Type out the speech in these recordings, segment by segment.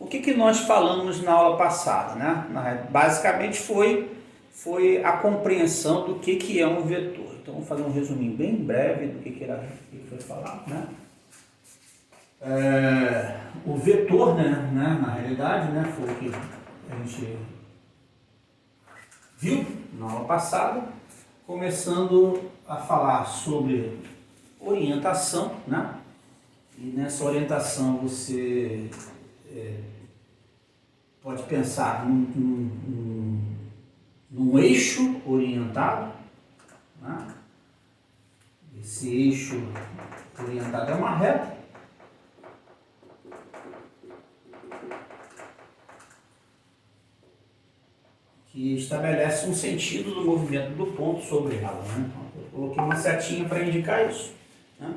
o que nós falamos na aula passada, né? Basicamente foi a compreensão do que é um vetor. Então, vamos fazer um resuminho bem breve do que foi falado, né? O vetor, né, na realidade, né, foi o que a gente viu na aula passada, começando a falar sobre orientação, né? E nessa orientação você pode pensar num eixo orientado, né? Esse eixo orientado é uma reta. Que estabelece um sentido do movimento do ponto sobre ela, né? Então, eu coloquei uma setinha para indicar isso, né?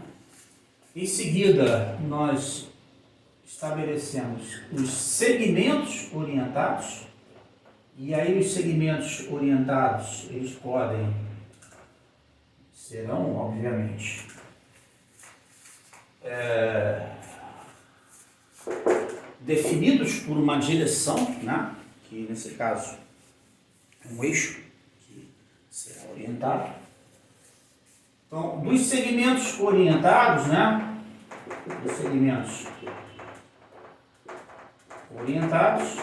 Em seguida, nós estabelecemos os segmentos orientados, e aí os segmentos orientados, eles serão, obviamente, definidos por uma direção, né? Que nesse caso é um eixo que será orientado. Então, dos segmentos orientados, né? Dos segmentos orientados,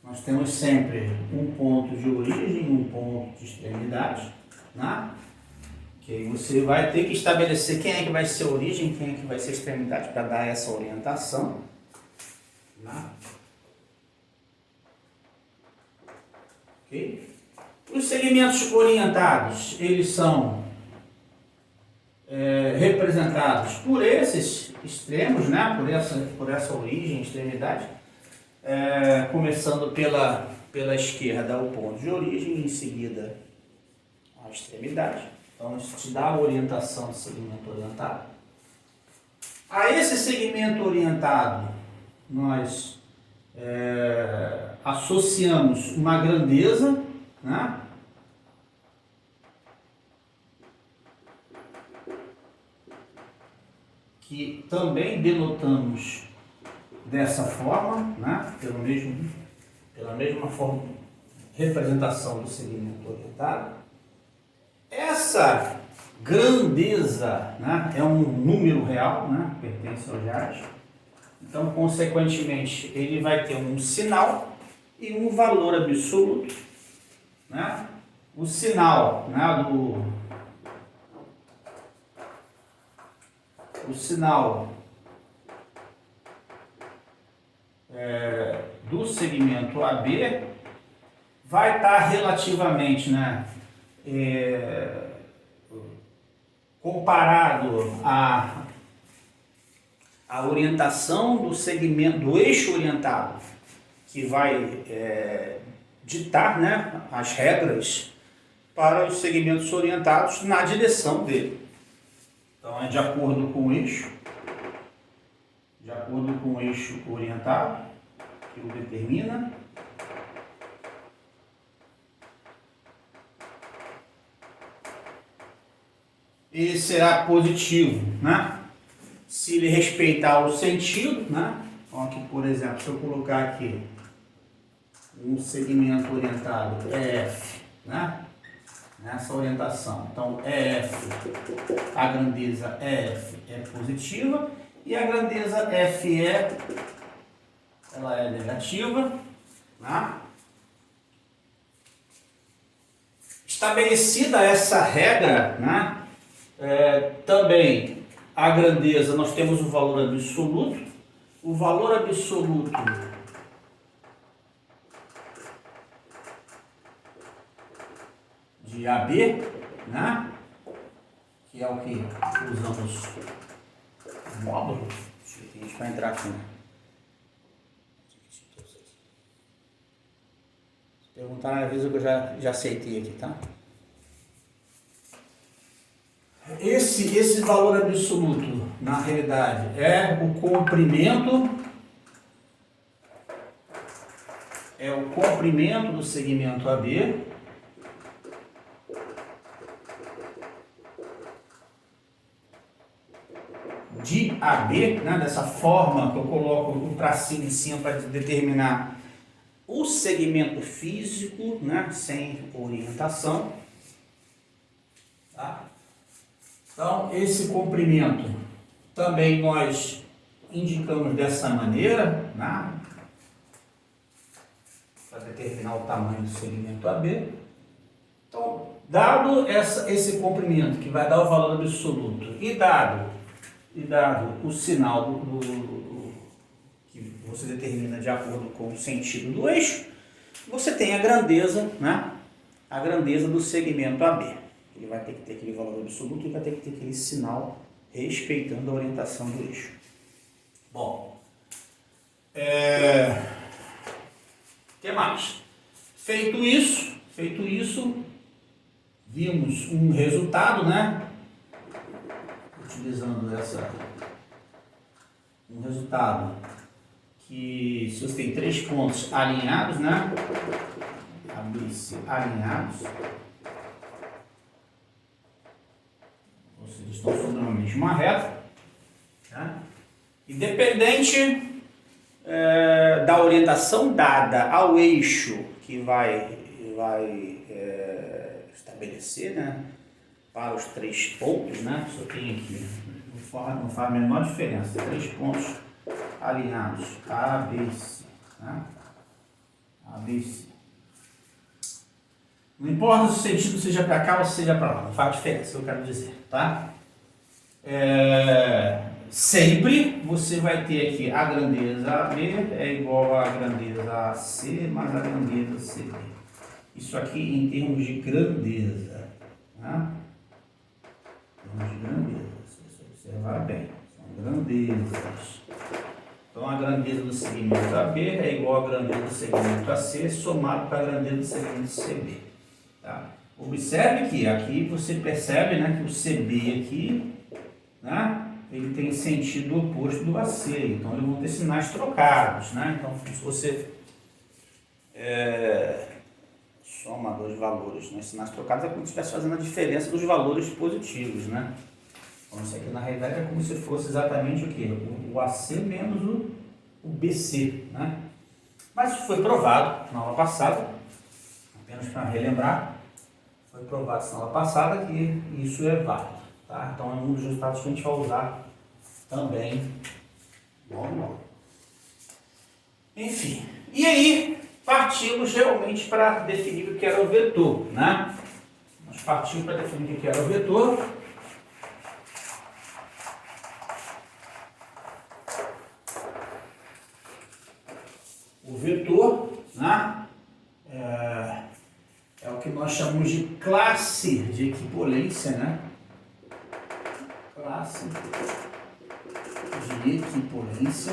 nós temos sempre um ponto de origem e um ponto de extremidade, né? Que aí você vai ter que estabelecer quem é que vai ser a origem, quem é que vai ser a extremidade para dar essa orientação, né? Ok? Os segmentos orientados, eles são representados por esses extremos, né? Por essa origem, extremidade, começando pela esquerda o ponto de origem, em seguida a extremidade. Então isso te dá a orientação do segmento orientado. A esse segmento orientado nós associamos uma grandeza, né? Que também denotamos dessa forma, né? Pela mesma forma, representação do segmento orientado. Essa grandeza, né, é um número real, né? Pertence aos reais. Então, consequentemente, ele vai ter um sinal e um valor absoluto, né? O sinal, né, do segmento AB vai estar relativamente, né, comparado à orientação do segmento do eixo orientado, que vai ditar, né, as regras para os segmentos orientados na direção dele. Então é de acordo com o eixo orientado que o determina. Ele será positivo, né? Se ele respeitar o sentido, né? Então, aqui, por exemplo, se eu colocar aqui um segmento orientado EF, né? Nessa orientação, então EF, a grandeza EF é positiva e a grandeza FE ela é negativa, né? Estabelecida essa regra, né? Também a grandeza, nós temos o valor absoluto. O valor absoluto de AB, né? Que é o que usamos no módulo. A gente vai entrar aqui. Se perguntar, às vezes eu já aceitei aqui, tá? Esse valor absoluto, na realidade, é o comprimento do segmento AB de AB, né, dessa forma que eu coloco o tracinho em cima para determinar o segmento físico, né, sem orientação. Tá? Então, esse comprimento também nós indicamos dessa maneira, né, para determinar o tamanho do segmento AB. Então, dado esse comprimento, que vai dar o valor absoluto, e dado o sinal que você determina de acordo com o sentido do eixo, você tem a grandeza, né? A grandeza do segmento AB. Ele vai ter que ter aquele valor absoluto e vai ter que ter aquele sinal respeitando a orientação do eixo. Bom, o que mais? Feito isso, vimos um resultado, né? Utilizando um resultado que, se você tem 3 pontos alinhados, né? ABC alinhados, ou seja, estão formando a mesma reta, tá? Independente da orientação dada ao eixo que vai estabelecer, né, para os 3 pontos, né, só tem aqui, não faz a menor diferença, 3 pontos alinhados, ABC, né, ABC. Não importa se o sentido seja para cá ou seja para lá, não faz diferença, é o que eu quero dizer, tá? Sempre você vai ter aqui a grandeza AB é igual a grandeza AC mais a grandeza CD. Isso aqui em termos de grandeza, tá? Em termos de grandeza, se você observar bem, são grandezas. Então a grandeza do segmento AB é igual a grandeza do segmento AC somado com a grandeza do segmento CB. Tá? Observe que aqui você percebe, né, que o CB aqui, né, ele tem sentido oposto do AC, então eles vão ter sinais trocados, né? Então, se você soma dois valores, né, sinais trocados, é como se estivesse fazendo a diferença dos valores positivos, né? Então, isso aqui na realidade é como se fosse exatamente o quê? O AC menos o BC, né? Mas isso foi provado na aula passada, apenas para relembrar, foi provado na aula passada que isso é válido, tá? Então é um dos resultados que a gente vai usar também logo. Enfim, e aí partimos realmente para definir o que era o vetor, né? Nós partimos para definir o que era o vetor. O vetor, né, é o que nós chamamos de classe de equipolência, né? Classe de equipolência.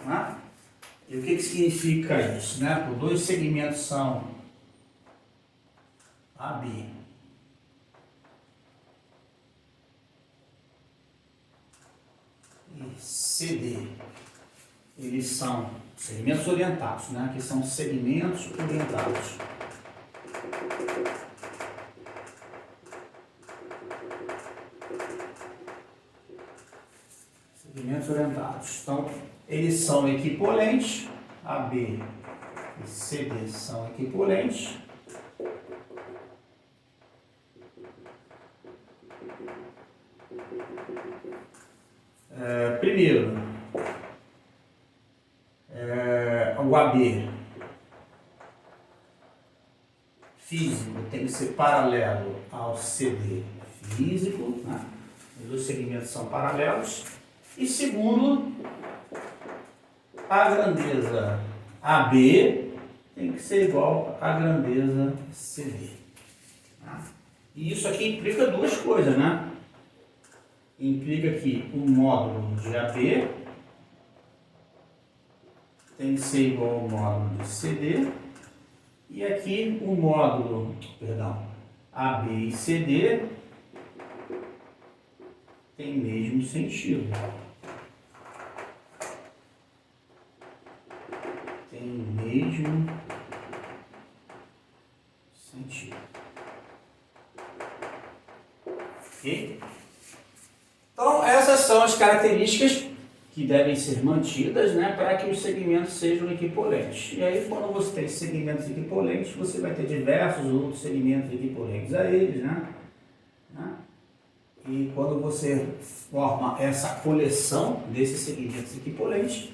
Né? E o que significa isso? Né? Por dois segmentos são AB e CD. Eles são segmentos orientados, né? Que são segmentos orientados. Segmentos orientados. Então, eles são equipolentes, AB e CD são equipolentes. Primeiro, o AB físico tem que ser paralelo ao CD físico, né? Os dois segmentos são paralelos. E segundo, a grandeza AB tem que ser igual à grandeza CD. Tá? E isso aqui implica duas coisas, né? Implica que o módulo de AB tem que ser igual ao módulo de CD. E aqui o módulo, AB e CD tem mesmo sentido. Tem mesmo sentido. Ok? Então, essas são as características que devem ser mantidas, né, para que os segmentos sejam equipolentes. E aí, quando você tem segmentos equipolentes, você vai ter diversos outros segmentos equipolentes a eles, né? E quando você forma essa coleção desses segmentos equipolentes,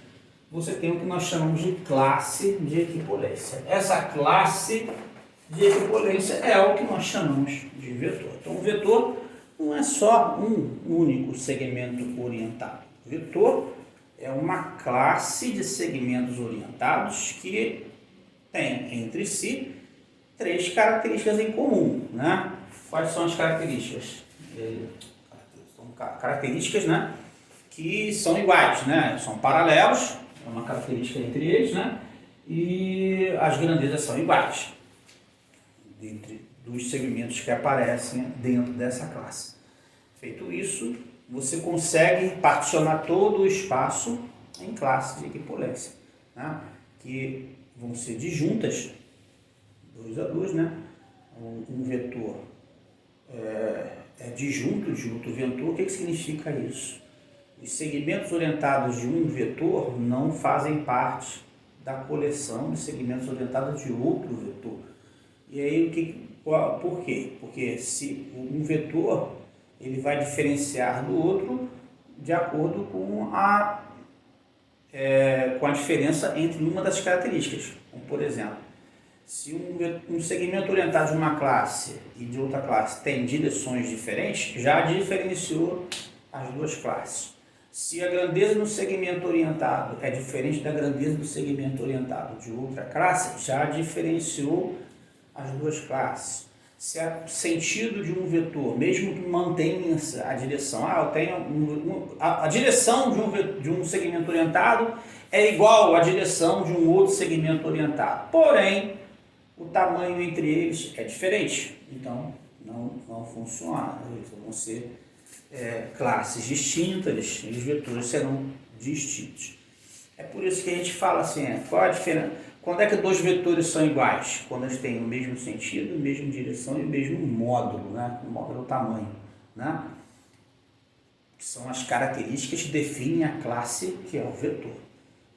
você tem o que nós chamamos de classe de equipolência. Essa classe de equipolência é o que nós chamamos de vetor. Então, o vetor não é só um único segmento orientado. O vetor é uma classe de segmentos orientados que tem entre si três características em comum, né? Quais são as características? São características, né, que são iguais, né? São paralelos, é uma característica entre eles, né? E as grandezas são iguais dentre dos segmentos que aparecem dentro dessa classe. Feito isso, você consegue particionar todo o espaço em classes de equipolência, né? Que vão ser disjuntas, 2 a 2, né? Um vetor é disjunto de outro vetor. O que significa isso? Os segmentos orientados de um vetor não fazem parte da coleção de segmentos orientados de outro vetor. E aí, por quê? Porque se um vetor ele vai diferenciar do outro de acordo com a diferença entre uma das características. Como, por exemplo, se um segmento orientado de uma classe e de outra classe tem direções diferentes, já diferenciou as duas classes. Se a grandeza do segmento orientado é diferente da grandeza do segmento orientado de outra classe, já diferenciou as duas classes. Se o sentido de um vetor, mesmo que mantenha a direção, eu tenho a direção de um segmento orientado é igual à direção de um outro segmento orientado, porém o tamanho entre eles é diferente, então não funciona. Eles vão ser classes distintas, os vetores serão distintos. É por isso que a gente fala assim, qual a diferença? Quando é que dois vetores são iguais? Quando eles têm o mesmo sentido, a mesma direção e o mesmo módulo, né? O módulo é o tamanho, né? Que são as características que definem a classe que é o vetor.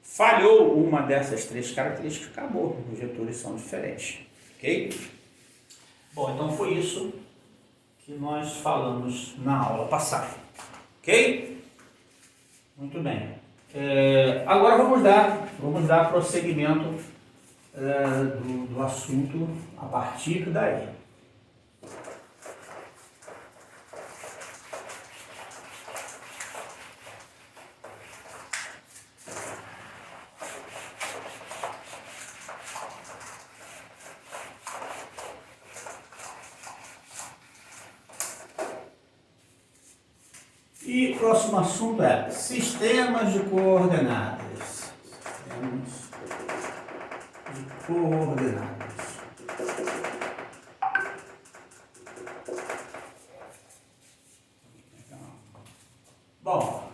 Falhou uma dessas três características, acabou, os vetores são diferentes, ok? Bom, então foi isso que nós falamos na aula passada, ok? Muito bem. Agora vamos dar prosseguimento do assunto a partir daí. E o próximo assunto é sistemas de coordenadas. Sistemas de coordenadas. Bom,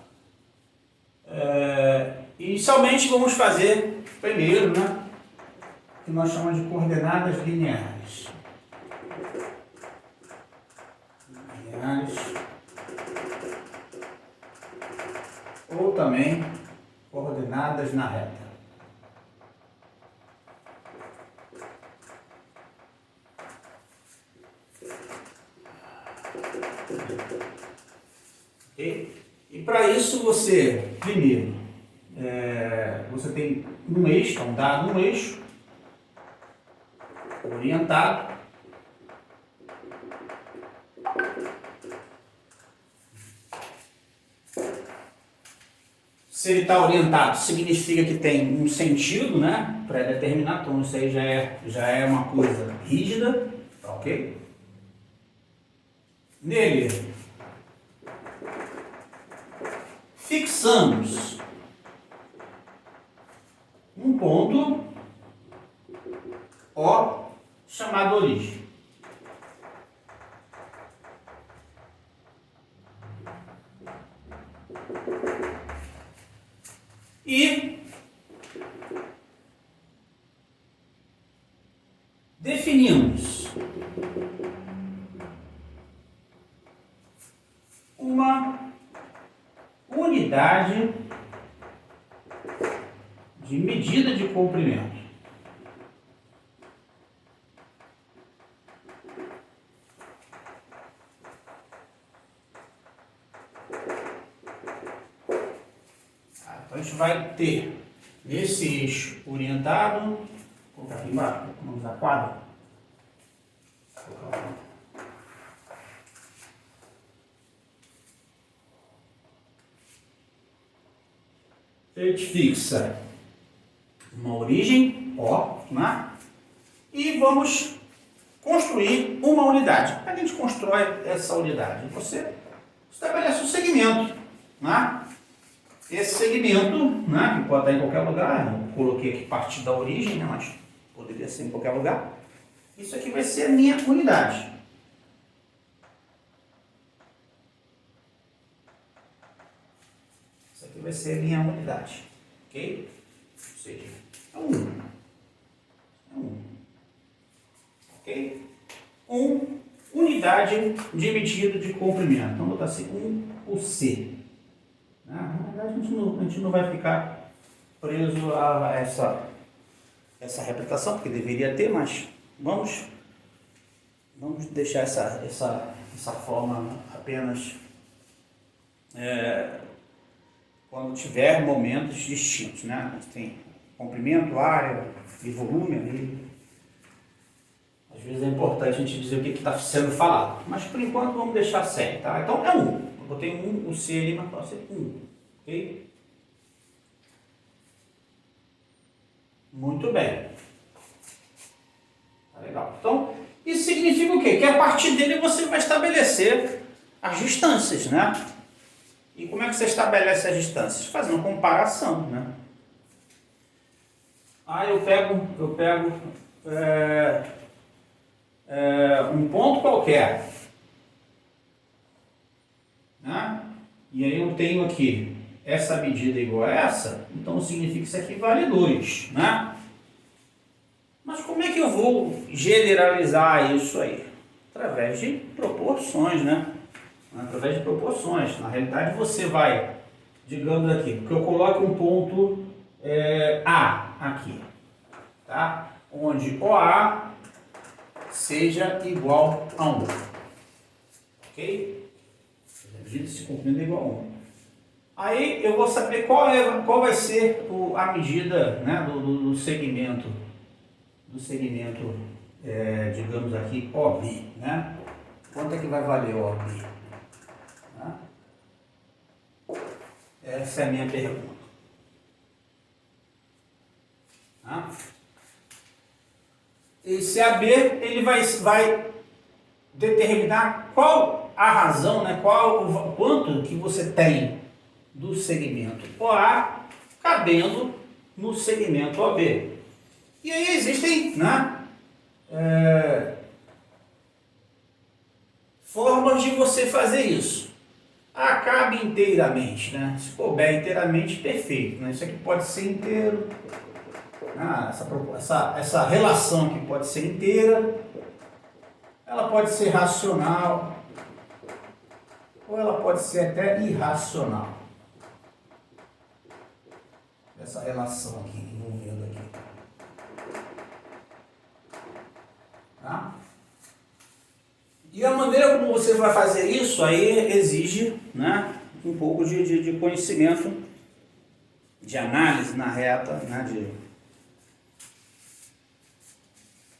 inicialmente vamos fazer primeiro, né, o que nós chamamos de coordenadas lineares. Ou também coordenadas na reta. Okay? E para isso você, primeiro, você tem um eixo, um dado um eixo orientado. Se ele está orientado, significa que tem um sentido, né, pré-determinado, então isso aí já é uma coisa rígida, ok? Nele, fixamos um ponto O chamado origem. E definimos unidade de medida de comprimento. Então a gente vai ter nesse eixo orientado, vou colocar aqui embaixo, vamos usar quadro. A gente fixa uma origem, ó, né? E vamos construir uma unidade. Como é que a gente constrói essa unidade? Você estabelece um segmento, né? Esse segmento, né, que pode estar em qualquer lugar, eu coloquei aqui partir da origem, né, mas poderia ser em qualquer lugar. Isso aqui vai ser a minha unidade. Isso aqui vai ser a minha unidade, ok? Ou seja, é um, ok? Unidade de medida de comprimento. Então, vou botar assim, o C. Na verdade, a gente não vai ficar preso a essa representação, porque deveria ter, mas vamos deixar essa forma apenas quando tiver momentos distintos, né? A gente tem comprimento, área e volume ali. Às vezes é importante a gente dizer o que está sendo falado, mas por enquanto vamos deixar sério, tá? Então é 1. Eu botei o C ali, mas pode ser 1, ok? Muito bem. Tá legal. Então, isso significa o quê? Que a partir dele você vai estabelecer as distâncias, né? E como é que você estabelece as distâncias? Fazendo comparação, né? Eu pego um ponto qualquer, né? E aí eu tenho aqui essa medida igual a essa, então significa que isso aqui vale 2, né? Mas como é que eu vou generalizar isso aí? Através de proporções, né? Através de proporções. Na realidade você vai, digamos aqui, porque eu coloco um ponto A aqui, tá? Onde OA seja igual a 1, ok? A medida se cumprindo é igual a 1. Aí eu vou saber qual vai ser a medida, né, do segmento, digamos aqui, OB, né? Quanto é que vai valer OB? Né? Essa é a minha pergunta. Tá? Esse AB, ele vai determinar qual a razão, né, quanto que você tem do segmento OA cabendo no segmento OB. E aí existem, né, formas de você fazer isso. Cabe inteiramente, né? Se couber inteiramente, perfeito, né? Isso aqui pode ser inteiro. Essa relação aqui pode ser inteira, ela pode ser racional, ou ela pode ser até irracional. Essa relação aqui, envolvendo aqui. Tá? E a maneira como você vai fazer isso aí exige, né, um pouco de conhecimento, de análise na reta, né,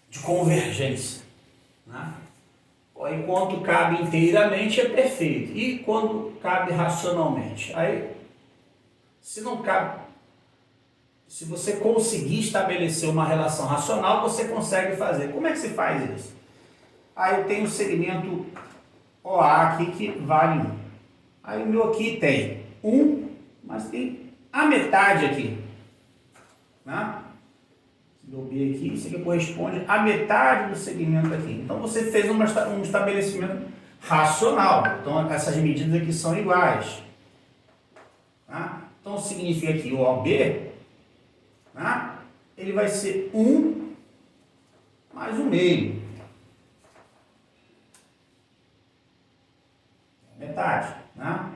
de convergência. Né? Enquanto cabe inteiramente é perfeito. E quando cabe racionalmente? Aí, se não cabe, se você conseguir estabelecer uma relação racional, você consegue fazer. Como é que se faz isso? Aí eu tenho o segmento OA aqui que vale 1. Aí o meu aqui tem 1, mas tem a metade aqui. Né? Do B aqui, isso aqui corresponde à metade do segmento aqui. Então você fez um estabelecimento racional. Então essas medidas aqui são iguais. Tá? Então significa que o OB, tá, ele vai ser 1 mais 1 meio. Metade. Né?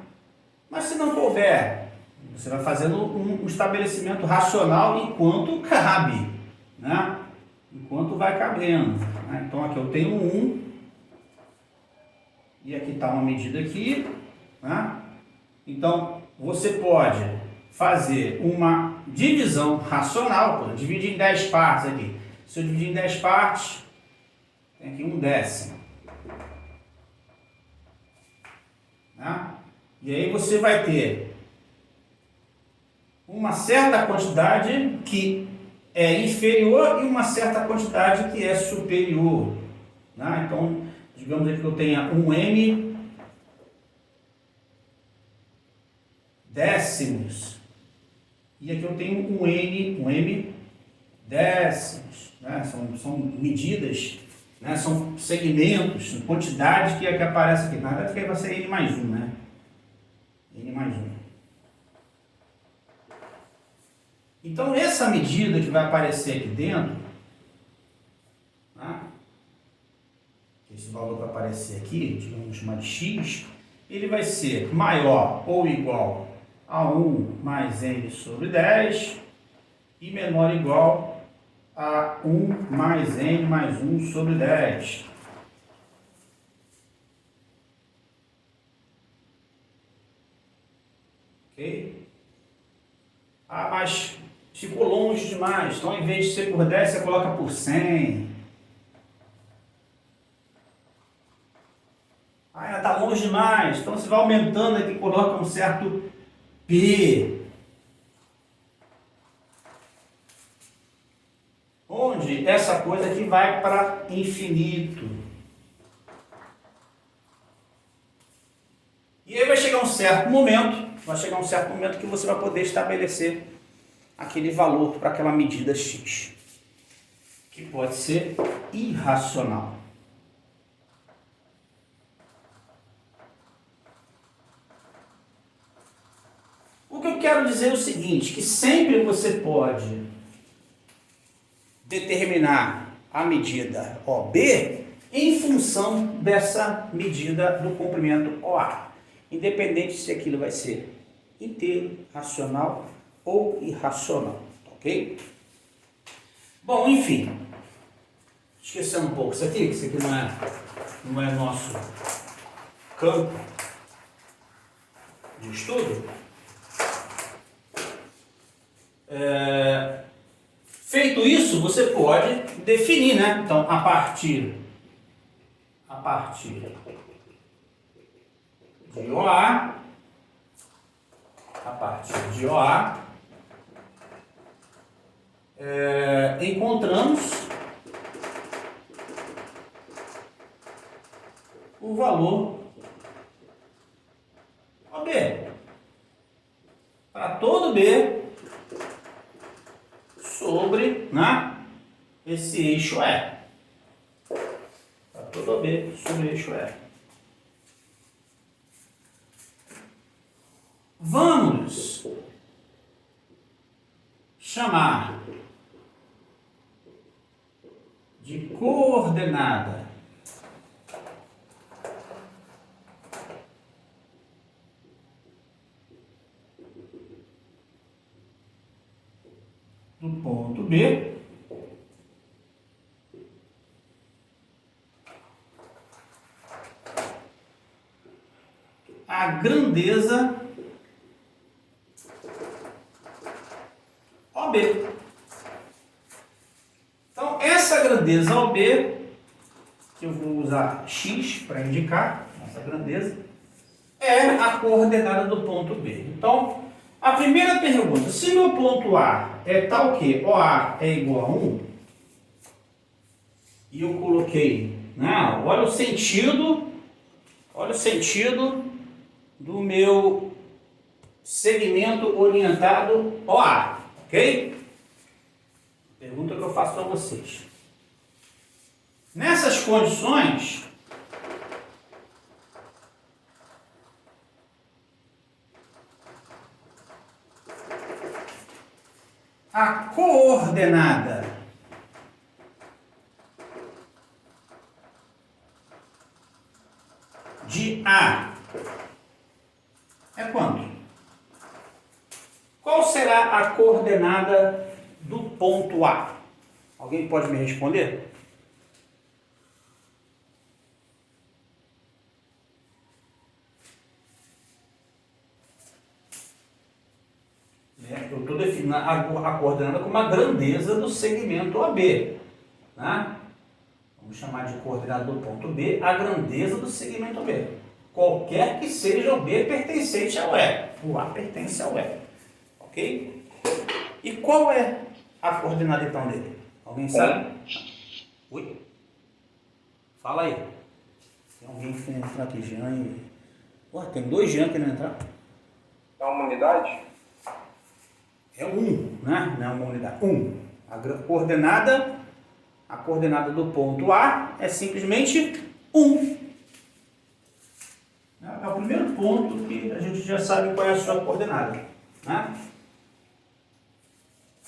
Mas se não couber, você vai fazendo um estabelecimento racional enquanto cabe, né? Enquanto vai cabendo, né? Então aqui eu tenho 1, e aqui está uma medida aqui, né? Então você pode fazer uma divisão racional, por dividir em 10 partes aqui. Se eu dividir em 10 partes, tem aqui 1/10. Né? E aí você vai ter uma certa quantidade que é inferior e uma certa quantidade que é superior. Né? Então, digamos aqui que eu tenha 1m décimos. E aqui eu tenho 1m décimos. Né? São medidas, né? São segmentos, são quantidades que aparecem aqui. Na verdade, vai ser n mais 1, né? N mais 1. Então, essa medida que vai aparecer aqui dentro, né? Esse valor que vai aparecer aqui, vamos chamar de x, ele vai ser maior ou igual a 1 mais n sobre 10 e menor ou igual a 1 mais n mais 1 sobre 10. Ok? Ah, mas ficou longe demais. Então, em vez de ser por 10, você coloca por 100. Ah, ainda está longe demais. Então, você vai aumentando aqui e coloca um certo P. Onde essa coisa aqui vai para infinito. E aí vai chegar um certo momento que você vai poder estabelecer aquele valor para aquela medida x, que pode ser irracional. O que eu quero dizer é o seguinte, que sempre você pode determinar a medida OB em função dessa medida do comprimento OA, independente se aquilo vai ser inteiro, racional ou irracional, ok? Bom, enfim, esquecendo um pouco isso aqui, que isso aqui não é nosso campo de estudo. Feito isso, você pode definir, né? Então, a partir de OA, encontramos o valor OB. Para todo B sobre, né, esse eixo E. Para todo B sobre o eixo E. Vamos chamar de coordenada do ponto B a grandeza OB. Então, essa grandeza OB, que eu vou usar x para indicar essa grandeza, é a coordenada do ponto B. Então, a primeira pergunta, se meu ponto A é tal que OA é igual a 1, e eu coloquei, né, olha o sentido do meu segmento orientado OA, ok? Pergunta que eu faço para vocês. Nessas condições, a coordenada de A é quanto? será a coordenada do ponto A? Alguém pode me responder? Eu estou definindo a coordenada como a grandeza do segmento AB. Né? Vamos chamar de coordenada do ponto B a grandeza do segmento B. Qualquer que seja o B pertencente ao E. O A pertence ao E. Ok? E qual é a coordenada então dele? Alguém sabe? Oi? Fala aí. Tem alguém que quer entrar aqui, Jean e... Ué, tem 2 Jean querendo entrar. É uma unidade? É 1, né? Não é uma unidade. 1. A coordenada do ponto A é simplesmente 1. É o primeiro ponto que a gente já sabe qual é a sua coordenada. Né?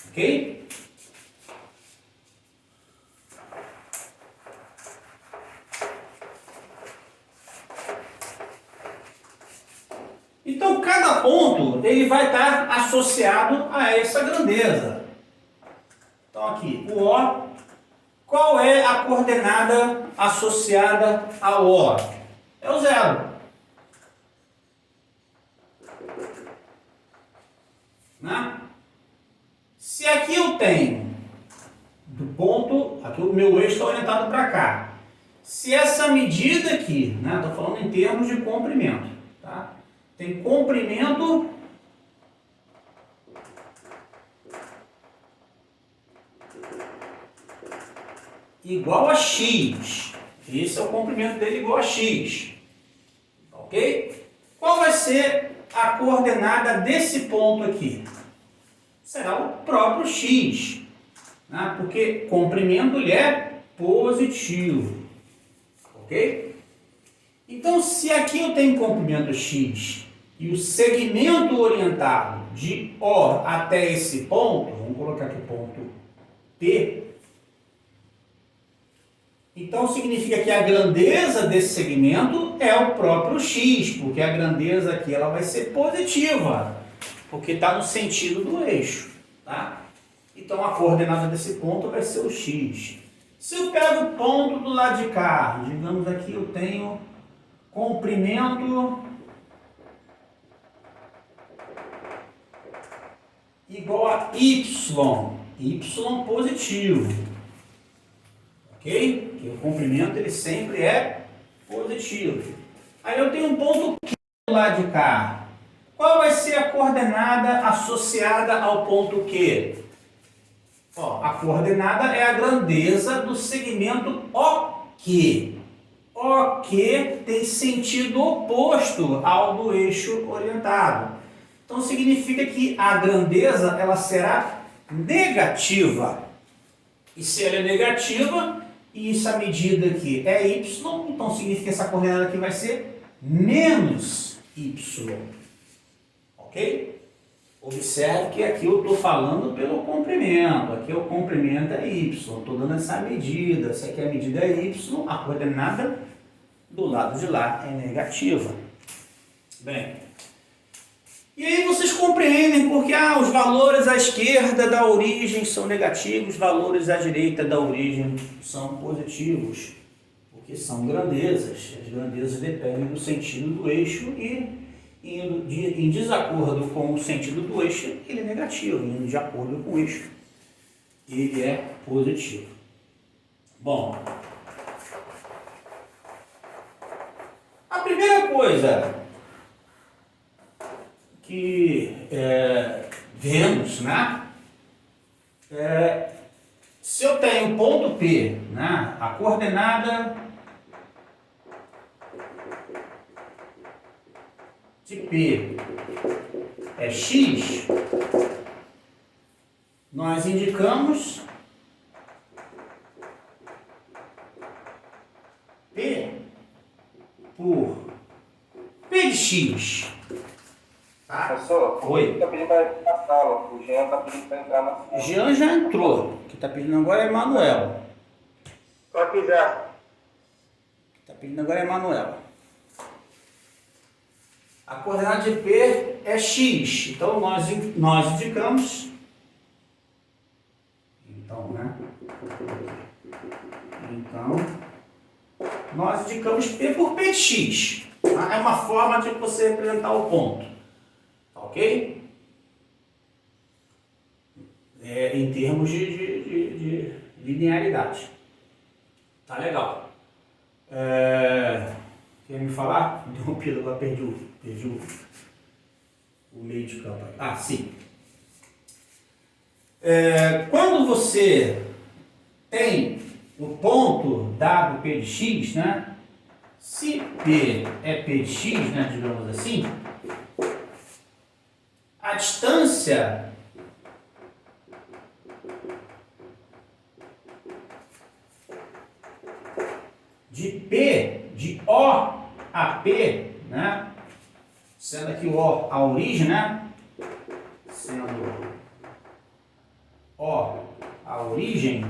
Ok? Então, cada ponto ele vai estar associado a essa grandeza. Então, aqui, o O, qual é a coordenada associada ao O? É o 0. Né? Se aqui eu tenho do ponto, aqui o meu eixo está orientado para cá. Se essa medida aqui, né, estou falando em termos de comprimento, tá? Tem comprimento igual a x. Esse é o comprimento dele igual a x. Ok? Qual vai ser a coordenada desse ponto aqui? Será o próprio x. Né? Porque comprimento ele é positivo. Ok? Então, se aqui eu tenho comprimento x e o segmento orientado de O até esse ponto, vamos colocar aqui ponto P, então significa que a grandeza desse segmento é o próprio x, porque a grandeza aqui ela vai ser positiva, porque está no sentido do eixo. Tá? Então a coordenada desse ponto vai ser o x. Se eu pego o ponto do lado de cá, digamos aqui eu tenho comprimento igual a y, y positivo. Ok? Porque o comprimento ele sempre é positivo. Aí eu tenho um ponto Q do lado de cá. Qual vai ser a coordenada associada ao ponto Q? Ó, a coordenada é a grandeza do segmento OQ. OQ tem sentido oposto ao do eixo orientado. Então significa que a grandeza ela será negativa. E se ela é negativa, e essa medida aqui é y, então significa que essa coordenada aqui vai ser menos y. Ok? Observe que aqui eu estou falando pelo comprimento. Aqui o comprimento é y. Estou dando essa medida. Se aqui a medida é y, a coordenada do lado de lá é negativa. Bem, e aí vocês compreendem porque os valores à esquerda da origem são negativos, os valores à direita da origem são positivos, porque são grandezas. As grandezas dependem do sentido do eixo e indo em desacordo com o sentido do eixo, ele é negativo, indo de acordo com o eixo, ele é positivo. Bom, a primeira coisa que vemos, né? Se eu tenho ponto P, né? A coordenada de P é x, nós indicamos P por P de x. Tá? Professor, Oi. está pedindo para entrar na sala. O Jean está pedindo para entrar na sala. Jean já entrou. O que está pedindo agora é Manuel. Só quiser. O que está pedindo agora é Manuel. A coordenada de P é x. Então, nós indicamos... Então, nós indicamos P por P de x. Tá? É uma forma de você representar o ponto. Ok? Em termos de linearidade. Tá legal. Quer me falar? Interrompido, agora perdi o meio de campo. Ah, sim. Quando você tem o ponto dado P de x, né? Se P é P de x, né, digamos assim, a distância de P, de O a P, né? Sendo aqui o O a origem, né? Sendo O a origem,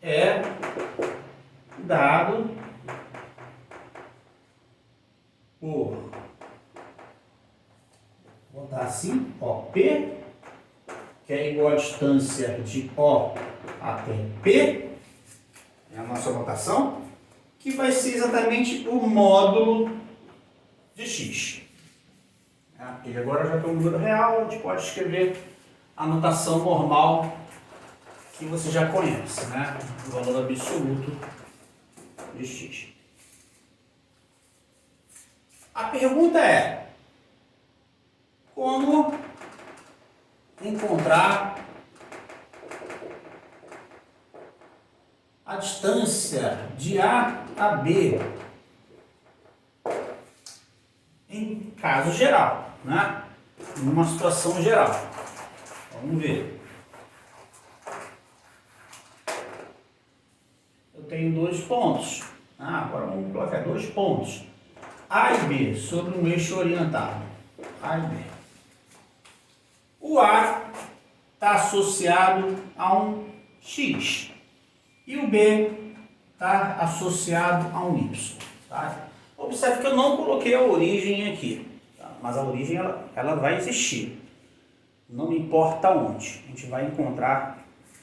é dado por, vou botar assim, OP, que é igual a distância de O até P, é a nossa notação, que vai ser exatamente o módulo de x. Ele agora já tem um número real, a gente pode escrever a notação normal que você já conhece, né? O valor absoluto de x. A pergunta é: como encontrar a distância de A a B em caso geral, né? Numa situação geral. Vamos ver. Eu tenho dois pontos. Agora vamos colocar dois pontos. A e B sobre um eixo orientado. A e B. O A está associado a um X. E o B está associado a um Y. Tá? Observe que eu não coloquei a origem aqui. Tá? Mas a origem ela vai existir. Não importa onde. A gente vai encontrar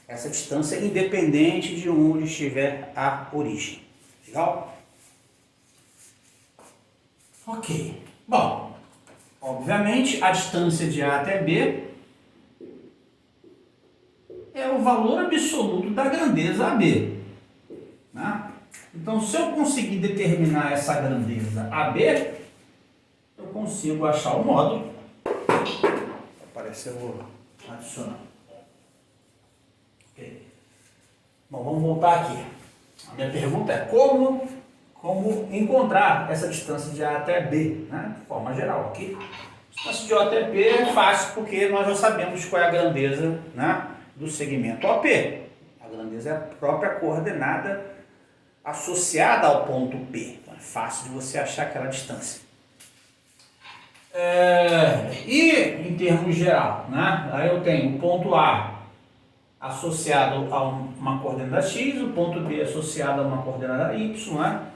essa distância independente de onde estiver a origem. Legal? Ok. Bom, obviamente a distância de A até B é o valor absoluto da grandeza AB. Né? Então, se eu conseguir determinar essa grandeza AB, eu consigo achar o módulo. Apareceu o adicional. Ok. Bom, vamos voltar aqui. A minha pergunta é como encontrar essa distância de A até B, né? De forma geral aqui. A distância de O até P é fácil porque nós já sabemos qual é a grandeza, né, do segmento OP. A grandeza é a própria coordenada associada ao ponto P. Então é fácil de você achar aquela distância. E em termos geral, né, aí eu tenho o ponto A associado a uma coordenada x, o ponto B associado a uma coordenada y, né?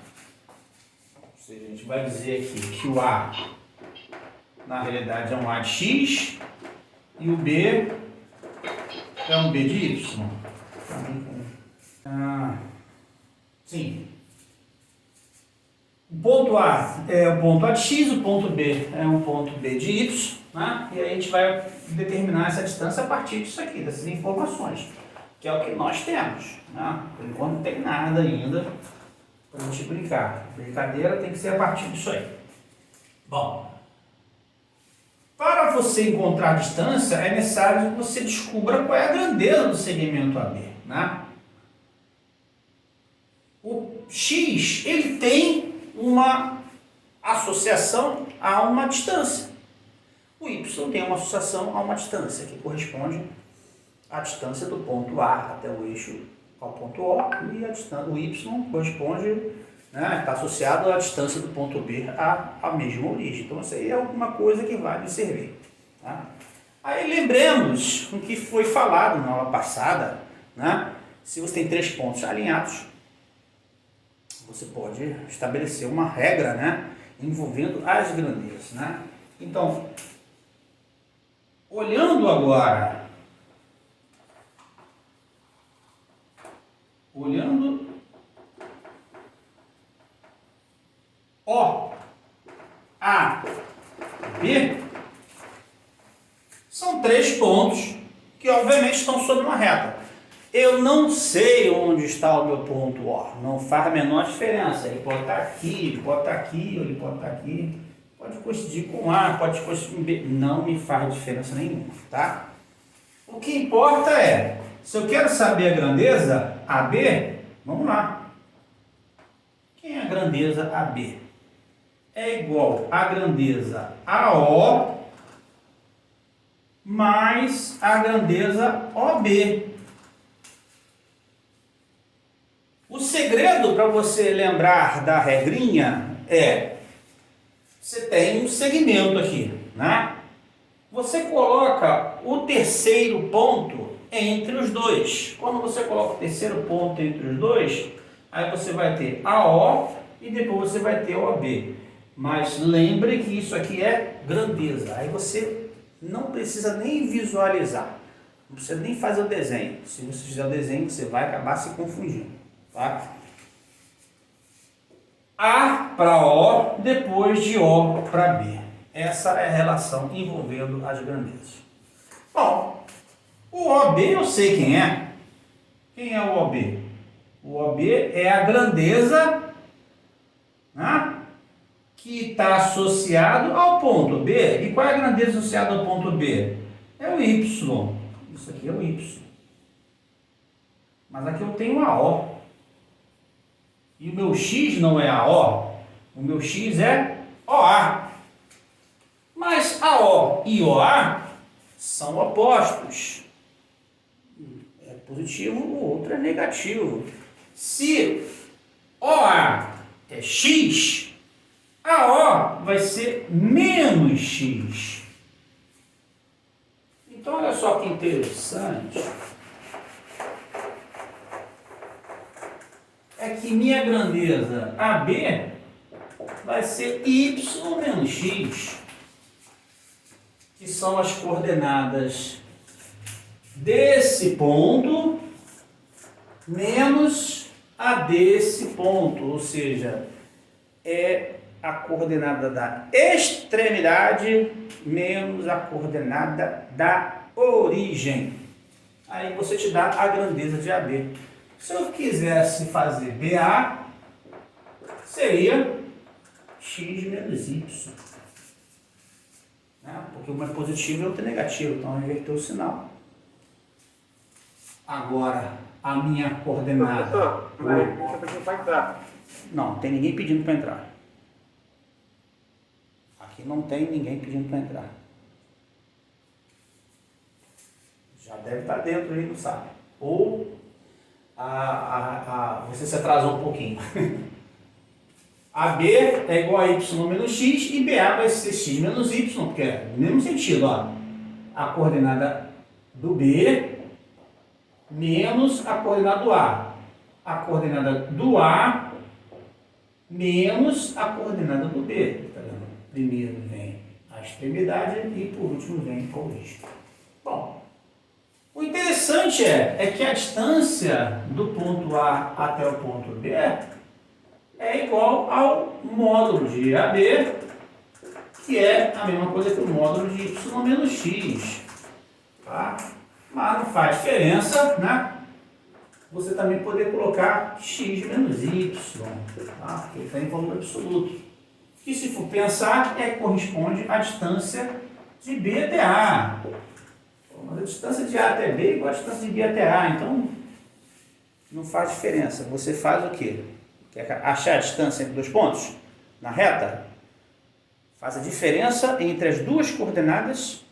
Ou seja, a gente vai dizer aqui que o A, na realidade, é um A de x e o B é um B de y. Sim. O ponto A é o ponto A de x, o ponto B é um ponto B de y, né? E aí a gente vai determinar essa distância a partir disso aqui, dessas informações, que é o que nós temos, né? Por enquanto não tem nada ainda para a gente brincar. A brincadeira tem que ser a partir disso aí. Bom, para você encontrar a distância, é necessário que você descubra qual é a grandeza do segmento AB, né? O x, ele tem uma associação a uma distância. O y tem uma associação a uma distância, que corresponde à distância do ponto A até o eixo ao ponto O, e a distância, o y corresponde, né, está associado à distância do ponto B à mesma origem. Então, isso aí é alguma coisa que vai nos servir. Tá? Aí lembremos o que foi falado na aula passada, né? Se você tem três pontos alinhados, você pode estabelecer uma regra, né, envolvendo as grandezas, né? Então, olhando agora, O, A, B, são 3 pontos que obviamente estão sobre uma reta. Eu não sei onde está o meu ponto O, não faz a menor diferença. Ele pode estar aqui, ele pode estar aqui, ou ele pode estar aqui. Pode coincidir com A, pode coincidir com B. Não me faz diferença nenhuma, tá? O que importa é, se eu quero saber a grandeza AB, vamos lá. Quem é a grandeza AB? É igual a grandeza AO mais a grandeza OB. O segredo para você lembrar da regrinha é, você tem um segmento aqui, né? Você coloca o terceiro ponto entre os dois. Quando você coloca o terceiro ponto entre os dois, aí você vai ter AO e depois você vai ter OB. Mas lembre que isso aqui é grandeza. Aí você não precisa nem visualizar. Não precisa nem fazer o desenho. Se você fizer o desenho, você vai acabar se confundindo. Tá? A para O, depois de O para B. Essa é a relação envolvendo as grandezas. Bom, o OB eu sei quem é. Quem é o OB? O OB é a grandeza, né, que está associado ao ponto B. E qual é a grandeza associada ao ponto B? É o Y. Isso aqui é o Y. Mas aqui eu tenho a O. E o meu X não é a O. O meu X é OA. Mas a O e OA são opostos. É positivo, o outro é negativo. Se OA é X, a O vai ser menos X. Então, olha só que interessante. É que minha grandeza AB vai ser Y menos X, que são as coordenadas desse ponto menos a desse ponto, ou seja, é a coordenada da extremidade menos a coordenada da origem. Aí você te dá a grandeza de AB. Se eu quisesse fazer BA, seria X menos Y. Né? Porque uma é positivo e outra é negativo, então eu inverter o sinal. Agora, a minha coordenada... Professor, mas você pediu para entrar. Não, tem ninguém pedindo para entrar. Aqui não tem ninguém pedindo para entrar. Já deve estar dentro aí, não sabe. Ou você se atrasou um pouquinho. AB é igual a Y menos X e BA vai ser X menos Y, porque é no mesmo sentido, ó. A coordenada do B menos a coordenada do A. A coordenada do A menos a coordenada do B. Tá vendo? Primeiro vem a extremidade e por último vem a origem. Bom, o interessante é que a distância do ponto A até o ponto B é igual ao módulo de AB, que é a mesma coisa que o módulo de Y menos X. Tá? Mas não faz diferença, né? Você também poder colocar X menos Y, tá? Porque ele está em valor absoluto. Que se for pensar, corresponde à distância de B até A. Mas a distância de A até B é igual à distância de B até A, então não faz diferença. Você faz o quê? Quer achar a distância entre dois pontos? Na reta? Faz a diferença entre as duas coordenadas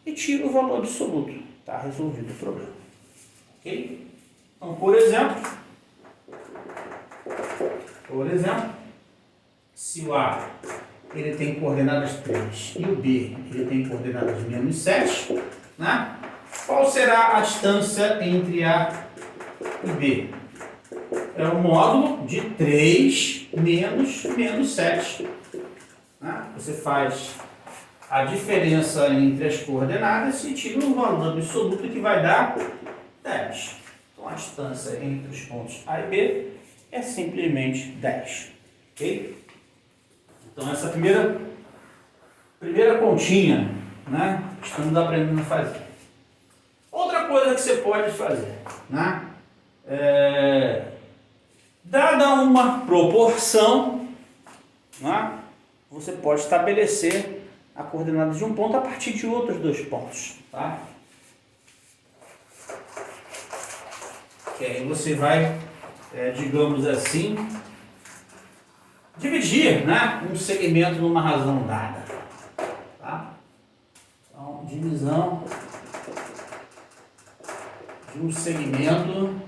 e tira o valor absoluto. Está resolvido o problema. Ok? Então, por exemplo, se o A ele tem coordenadas 3 e o B ele tem coordenadas menos 7, né? Qual será a distância entre A e B? é o módulo de 3 menos 7. Né? Você faz a diferença entre as coordenadas e tira um valor absoluto que vai dar 10. Então a distância entre os pontos A e B é simplesmente 10. Ok? Então essa primeira continha, né? Estamos aprendendo a fazer. Outra coisa que você pode fazer, né? Dada uma proporção, né? Você pode estabelecer a coordenada de um ponto a partir de outros dois pontos, tá? Que aí você vai, digamos assim, dividir, né, um segmento numa razão dada, tá? Então, divisão de um segmento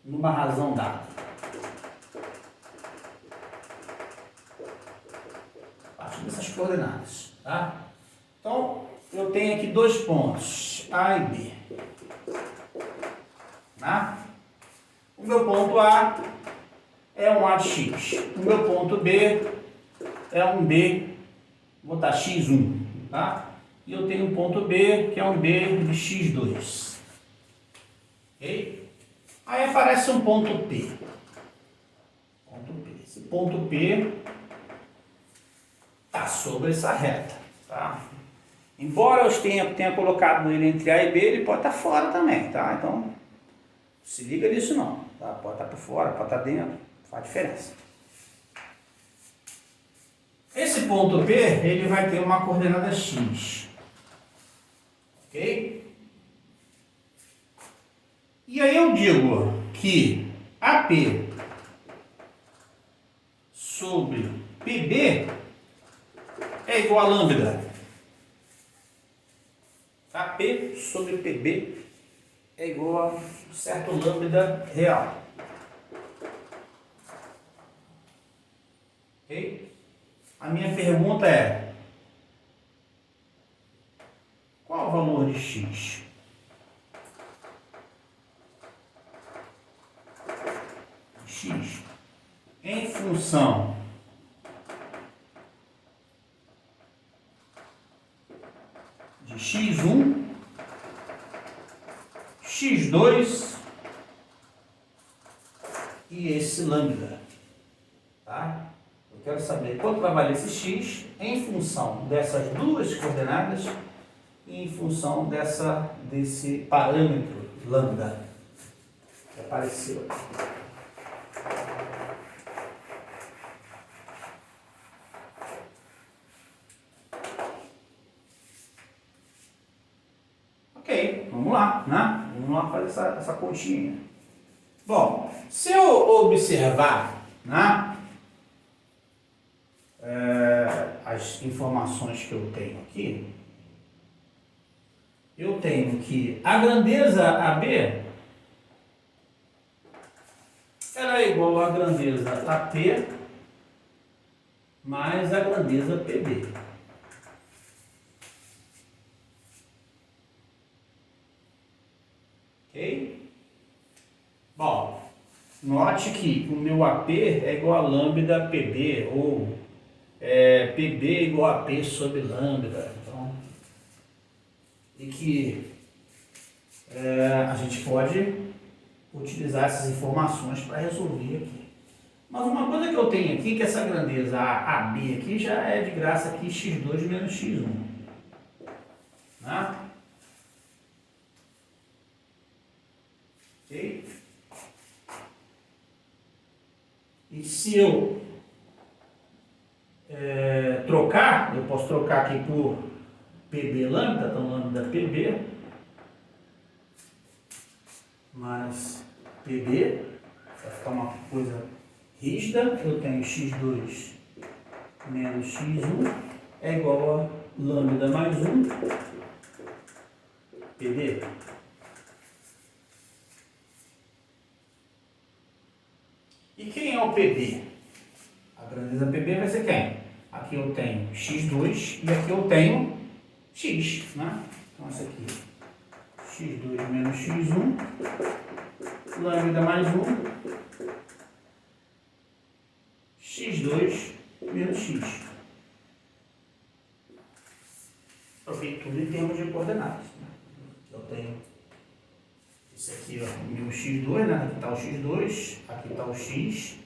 numa razão dada. A partir dessas coordenadas, tá? Então, eu tenho aqui dois pontos, A e B. Tá? O meu ponto A é um A de X. O meu ponto B é um B, vou botar X1. Tá? E eu tenho um ponto B, que é um B de X2. Ok? Aí aparece um ponto P. Esse ponto P está sobre essa reta. Tá? Embora eu tenha colocado ele entre A e B, ele pode estar fora também. Tá? Então, se liga nisso não. Tá? Pode estar por fora, pode estar dentro. Faz diferença. Esse ponto P, ele vai ter uma coordenada X. Ok? E aí eu digo que AP sobre PB é igual a lambda. AP sobre PB é igual a um certo lambda real. Ok? A minha pergunta é: qual o valor de X? X em função de X1, X2 e esse lambda. Tá? Eu quero saber quanto vai valer esse X em função dessas duas coordenadas e em função desse parâmetro lambda que apareceu aqui. Ok, vamos lá, né? Vamos lá fazer essa continha. Bom, se eu observar, né, as informações que eu tenho aqui, eu tenho que a grandeza AB ela é igual à grandeza AP mais a grandeza PB. Ok? Bom, note que o meu AP é igual a lambda PB, ou PB é igual a P sobre lambda. Então, e que a gente pode utilizar essas informações para resolver aqui. Mas uma coisa que eu tenho aqui, que essa grandeza AB aqui já é de graça aqui x2 menos x1. Né? Ok? E se eu trocar, eu posso trocar aqui por PB lambda, então lambda PB mais PB, vai ficar uma coisa rígida. Eu tenho x2 menos x1 é igual a lambda mais 1 PB. E quem é o PB? A grandeza PB vai ser quem? Aqui eu tenho x2 e aqui eu tenho x, né? Então esse aqui x2 menos x1, lambda mais 1, x2 menos x. Troquei tudo em termos de coordenadas. Né? Eu tenho esse aqui, ó, o meu x2, né? Aqui está o x2, aqui está o x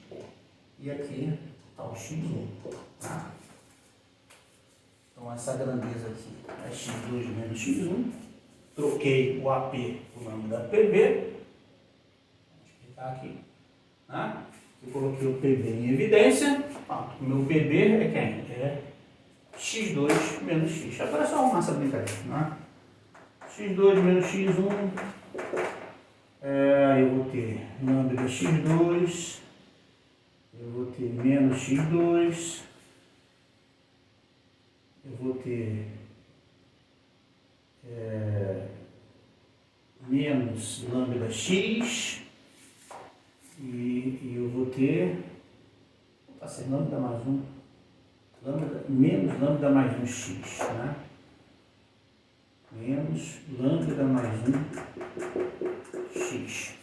e aqui está o x1. Tá? Então essa grandeza aqui é x2 menos x1. Troquei o AP por lambda PB. Vou explicar aqui. Né? Eu coloquei o PB em evidência. O meu PB é quem? É x2 menos x. Agora é só arrumar essa brincadeira. Né? x2 menos x1. Eu vou ter lambda x2. Eu vou ter menos x2. Eu vou ter menos lambda x. E eu vou ter, está sendo lambda mais 1, menos lambda mais 1x, né? Menos lambda mais 1x.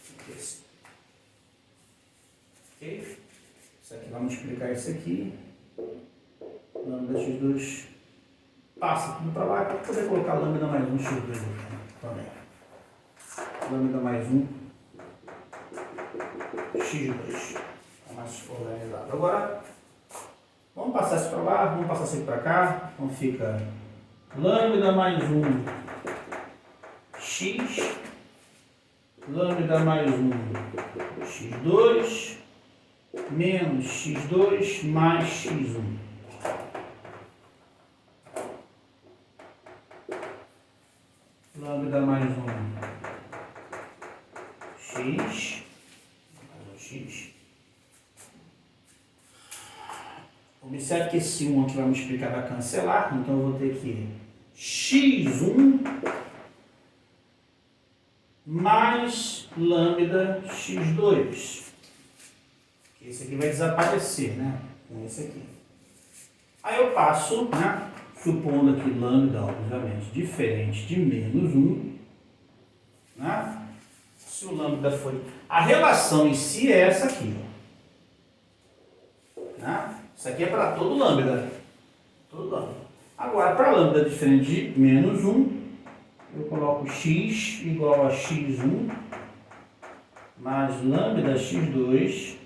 Ok? Isso aqui, vamos multiplicar isso aqui. Lambda x2 passa tudo para lá, para poder colocar lambda mais 1x2 aqui também. Lambda mais 1 x2. Está mais organizado. Agora, vamos passar isso para lá, vamos passar isso para cá. Então fica lambda mais 1 x, lambda mais 1 x2, menos x2 mais x1. Lambda mais 1 x. X. Observe que esse 1 aqui vai multiplicar, vai cancelar, então eu vou ter aqui x1 mais lambda x2. Esse aqui vai desaparecer, né? Com esse aqui. Aí eu passo, né? Supondo aqui lambda, obviamente, diferente de menos 1, né? Se o lambda foi... A relação em si é essa aqui. Ó. Né? Isso aqui é para todo lambda. Todo lambda. Agora, para lambda diferente de menos 1, eu coloco x igual a x1 mais lambda x2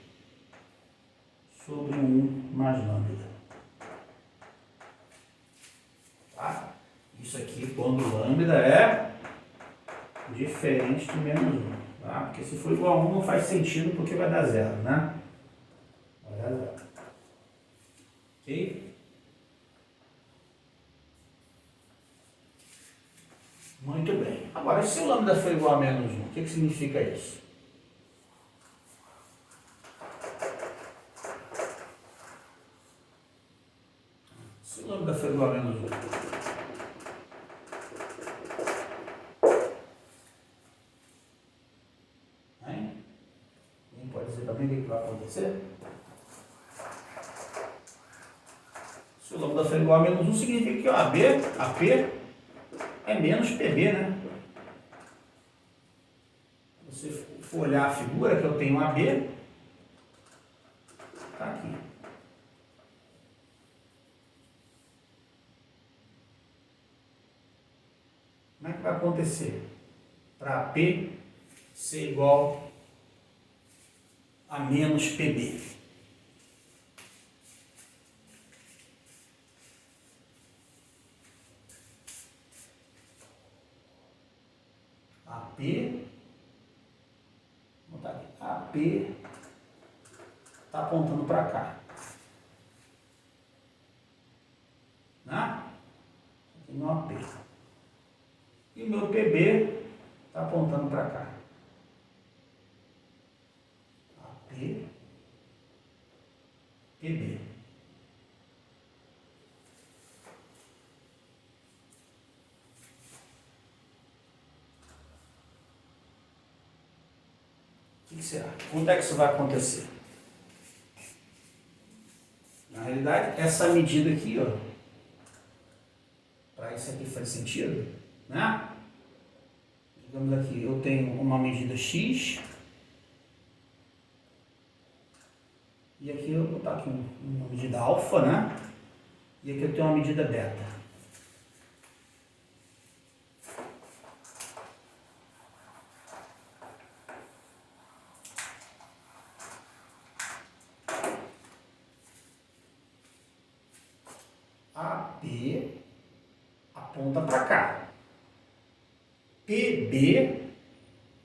sobre 1 mais lambda. Tá? Isso aqui quando lambda é diferente de menos 1. Tá? Porque se for igual a 1 não faz sentido porque vai dar 0, né? Vai dar 0. Ok? Muito bem. Agora, se o lambda for igual a menos 1, o que significa isso? Se o lambda for igual a menos 1. Pode dizer também o que vai acontecer? Se o lambda for igual a menos 1, significa que o AP é menos PB, né? Se você for olhar a figura que eu tenho AB, está aqui. Como é que vai acontecer? Para AP ser igual a menos PB. AP, vou botar aqui, AP está apontando para cá. Né? Aqui no AP. E o meu PB está apontando para cá. AP, PB. O que será? Quando é que isso vai acontecer? Na realidade, essa medida aqui, ó, para isso aqui faz sentido, né? Digamos aqui, eu tenho uma medida X. E aqui eu vou botar aqui uma medida alfa, né? E aqui eu tenho uma medida beta. AP aponta para cá. PB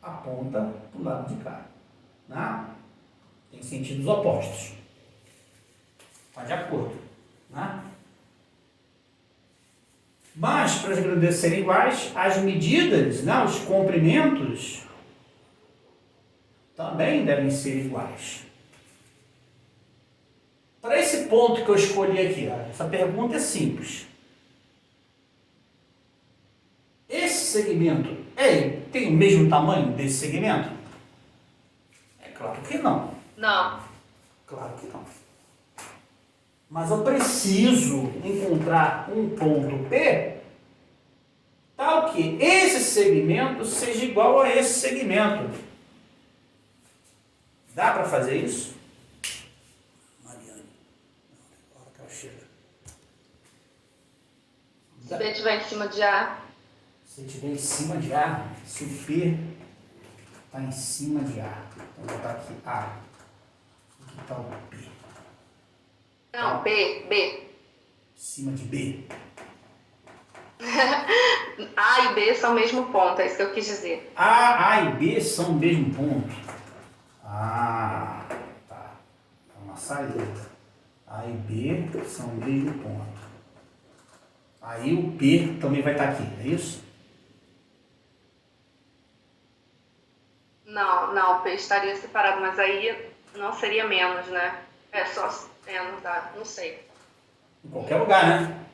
aponta para o lado de cá. Né? Tem sentidos opostos. Está de acordo. Né? Mas, para as grandezas serem iguais, as medidas, né, os comprimentos, também devem ser iguais. Para esse ponto que eu escolhi aqui, ó, essa pergunta é simples. Esse segmento tem o mesmo tamanho desse segmento? É claro que não. Não. Claro que não. Mas eu preciso encontrar um ponto P tal que esse segmento seja igual a esse segmento. Dá para fazer isso? Mariane, na hora que ela chega. Se B estiver em cima de A. Se estiver em cima de A, se o P está em cima de A, então vou botar aqui A. Aqui está o P. Não, B. Em cima de B. A e B são o mesmo ponto, é isso que eu quis dizer. A e B são o mesmo ponto. Ah, tá. É uma saída. A e B são o mesmo ponto. Aí o P também vai estar aqui, é isso? Não, o P estaria separado, mas aí não seria menos, né? É só menos, tá? Não sei. Em qualquer lugar, né?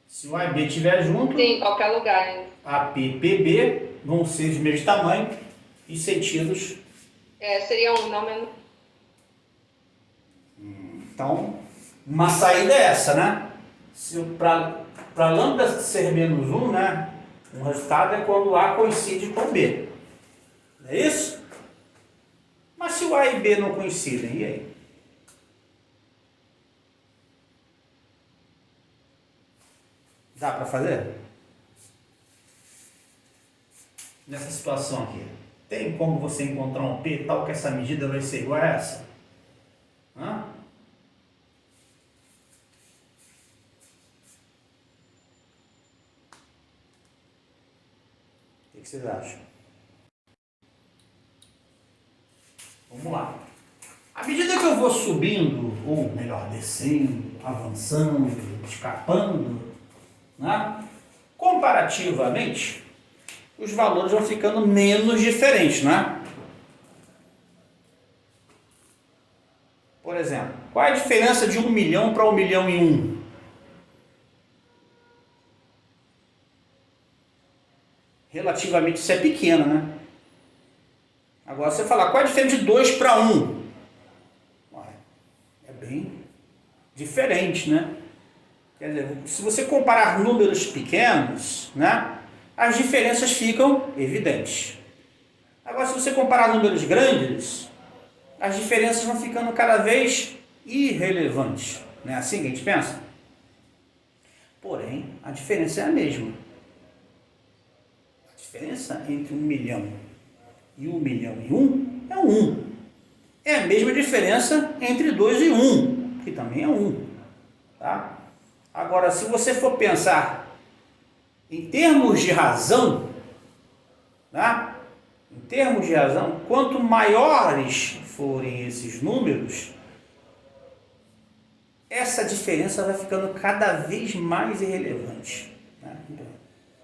Se o A e B estiver junto, Sim, em qualquer lugar. Hein? AP e PB vão ser de mesmo tamanho e sentidos. Seria um não menos. Então, uma saída é essa, né? Para lambda ser menos 1, né? Um resultado é quando A coincide com B. Não é isso? Mas se o A e B não coincidem, e aí? Dá para fazer? Nessa situação aqui. Tem como você encontrar um P tal que essa medida vai ser igual a essa? Hã? O que vocês acham? Vamos lá. À medida que eu vou subindo, ou melhor, descendo, avançando, escapando, né? Comparativamente, os valores vão ficando menos diferentes, né? Por exemplo, qual é a diferença de 1 milhão para 1 milhão e 1? Relativamente isso é pequeno, né? Agora você fala, qual é a diferença de 2 para 1? É bem diferente, né? Quer dizer, se você comparar números pequenos, né, as diferenças ficam evidentes. Agora, se você comparar números grandes, as diferenças vão ficando cada vez irrelevantes. Não é assim que a gente pensa? Porém, a diferença é a mesma. A diferença entre 1 milhão e 1 milhão e 1 é 1. É a mesma diferença entre 2 e 1, que também é 1. Tá? Agora, se você for pensar em termos de razão, tá? Em termos de razão, quanto maiores forem esses números, essa diferença vai ficando cada vez mais irrelevante. Né?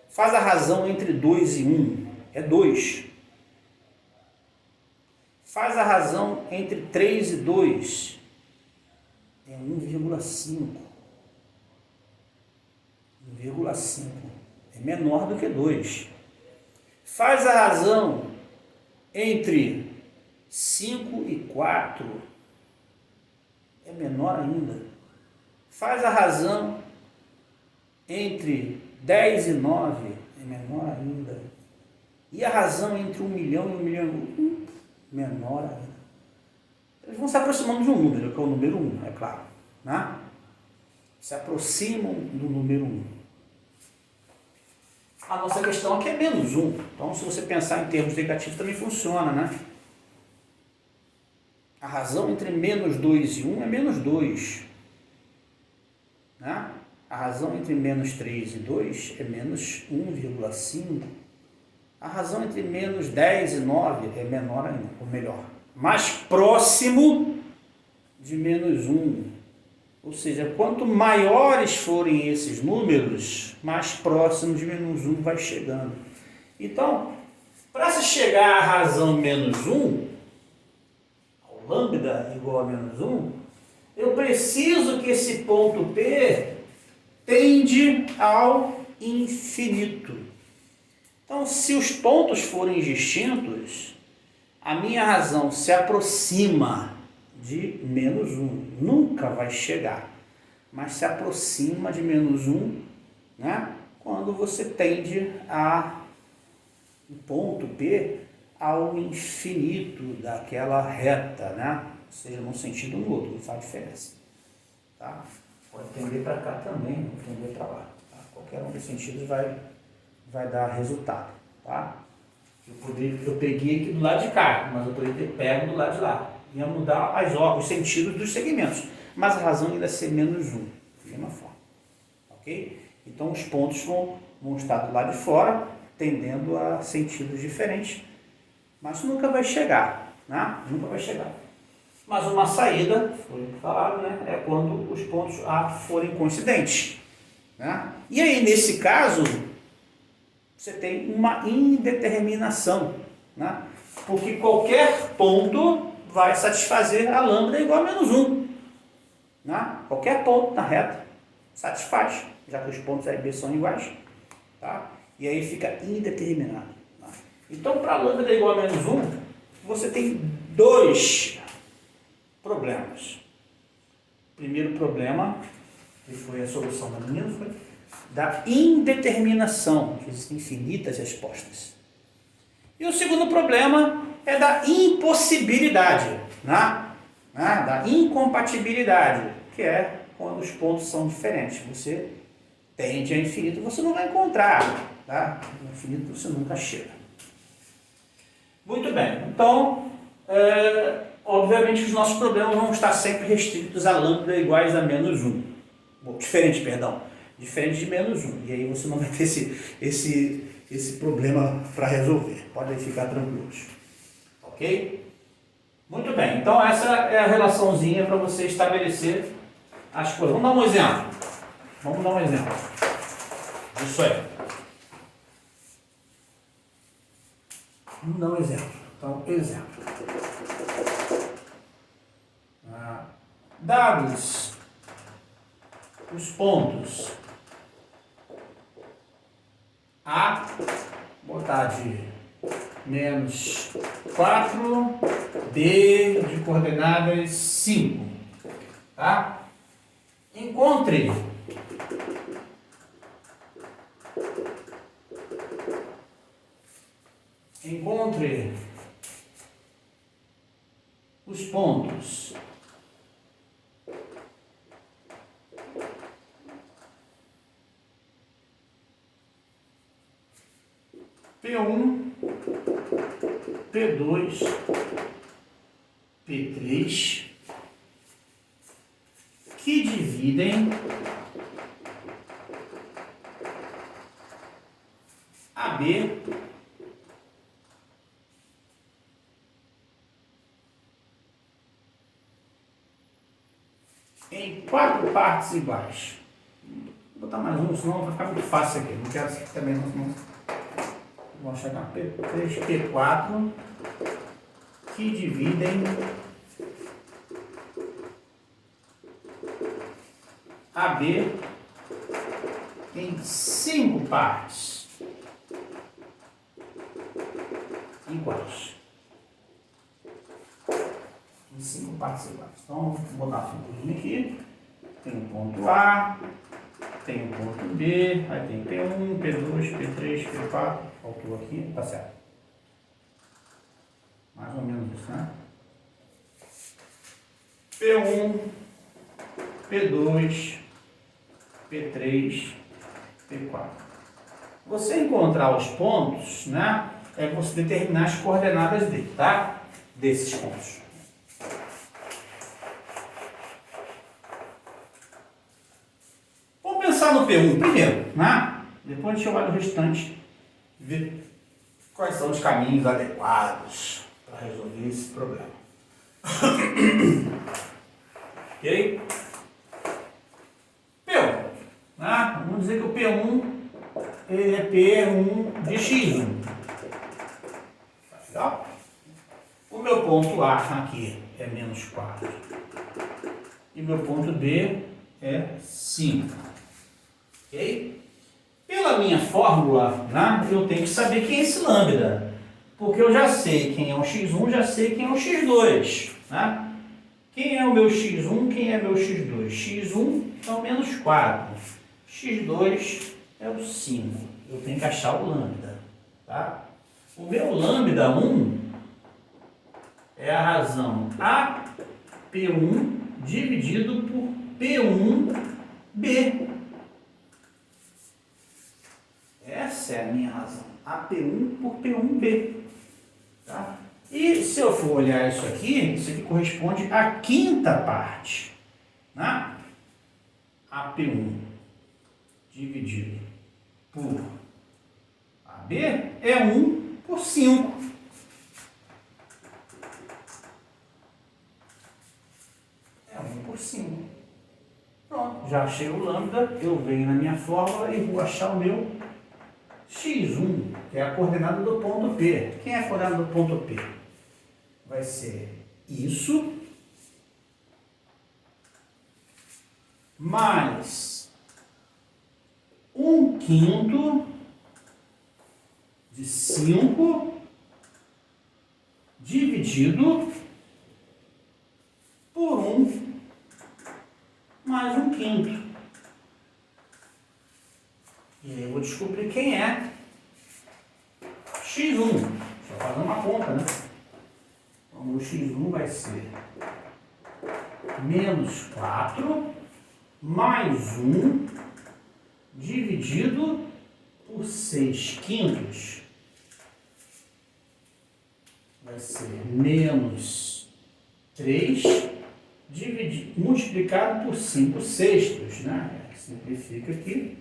Faz a razão entre 2 e 1, é 2. Faz a razão entre 3 e 2, é 1,5. 1,5 é menor do que 2. Faz a razão entre 5 e 4, é menor ainda. Faz a razão entre 10 e 9, é menor ainda. E a razão entre 1 milhão e 1 milhão e 1? Menor ainda. Eles vão se aproximando de um número, que é o número 1, é claro. Né? Se aproximam do número 1. A nossa questão aqui é menos 1. Então, se você pensar em termos negativos, também funciona, né? A razão entre menos 2 e 1 é menos 2. Né? A razão entre menos 3 e 2 é menos 1,5. A razão entre menos 10 e 9 é menor ainda, ou melhor, mais próximo de menos 1. Ou seja, quanto maiores forem esses números, mais próximo de menos 1 vai chegando. Então, para se chegar à razão menos 1, ao lambda igual a menos 1, eu preciso que esse ponto P tende ao infinito. Então, se os pontos forem distintos, a minha razão se aproxima de menos 1. Nunca vai chegar, mas se aproxima de menos 1, né? Quando você tende o ponto P ao infinito daquela reta, né? Seja num sentido ou no outro, não faz diferença. Tá? Pode tender para cá também, pode tender para lá. Tá? Qualquer um dos sentidos vai dar resultado. Tá? Eu peguei aqui do lado de cá, mas eu poderia ter pego do lado de lá. Ia mudar os sentidos dos segmentos, mas a razão ainda é ser menos 1, da mesma forma. Ok? Então os pontos vão estar do lado de fora, tendendo a sentidos diferentes, mas nunca vai chegar, né? Nunca vai chegar. Mas uma saída, foi falado, né? É quando os pontos A forem coincidentes. Né? E aí, nesse caso, você tem uma indeterminação, né? Porque qualquer ponto vai satisfazer a lambda igual a menos 1. Né? Qualquer ponto na reta satisfaz, já que os pontos A e B são iguais. Tá? E aí fica indeterminado. Tá? Então, para a lambda igual a menos 1, você tem dois problemas. O primeiro problema, que foi a solução da menina, foi da indeterminação, que existem infinitas respostas. E o segundo problema é da impossibilidade, né? Da incompatibilidade, que é quando os pontos são diferentes. Você tende a infinito, você não vai encontrar. Tá? No infinito você nunca chega. Muito bem, então, obviamente os nossos problemas vão estar sempre restritos a lambda iguais a menos 1. Bom, diferente de menos 1. E aí você não vai ter esse problema para resolver. Podem ficar tranquilos. Ok? Muito bem. Então essa é a relaçãozinha para você estabelecer as coisas. Vamos dar um exemplo. Isso aí. Vamos dar um exemplo. Então, exemplo. Dados os pontos A, botar de menos 4, B de coordenadas 5, tá? Encontre os pontos P1, P2, P3, que dividem AB em 4 partes iguais. Vou botar mais um, senão vai ficar muito fácil aqui. Não quero também não. Vou chegar P3, P4, que dividem AB em 5 partes iguais. Em 5 partes iguais. Então, vou botar a figurinha aqui. Tem um ponto A, tem um ponto B, aí tem P1, P2, P3, P4, faltou estou aqui, tá certo. Mais ou menos isso, né? P1, P2, P3, P4. Você encontrar os pontos, né? É você determinar as coordenadas dele, tá? Desses pontos. Vamos pensar no P1 primeiro, né? Depois a gente olha o restante e vê quais são os caminhos adequados para resolver esse problema. Ok? P1. Né? Vamos dizer que o P1 ele é P1 de X1. Tá legal? O meu ponto A aqui é menos 4. E meu ponto B é 5. Ok? Pela minha fórmula, né, eu tenho que saber quem é esse lambda. Porque eu já sei quem é o x1, já sei quem é o x2. Né? Quem é o meu x1, quem é meu x2? x1 é o menos 4. x2 é o 5. Eu tenho que achar o lambda. Tá? O meu lambda 1 é a razão AP1 dividido por P1B. Essa é a minha razão. AP1 por P1B. Tá? E se eu for olhar isso aqui corresponde à quinta parte. Né? AP1 dividido por AB é 1 por 5. É 1 por 5. Pronto, já achei o lambda, eu venho na minha fórmula e vou achar o meu x1, que é a coordenada do ponto P. Quem é a coordenada do ponto P? Vai ser isso mais 1/5 de 5 dividido por 1 mais 1/5. E aí eu vou descobrir quem é x1. Só fazer uma conta, né? Então, o x1 vai ser menos 4 mais 1 dividido por 6/5. Vai ser menos 3 multiplicado por 5/6, né? Simplifica aqui.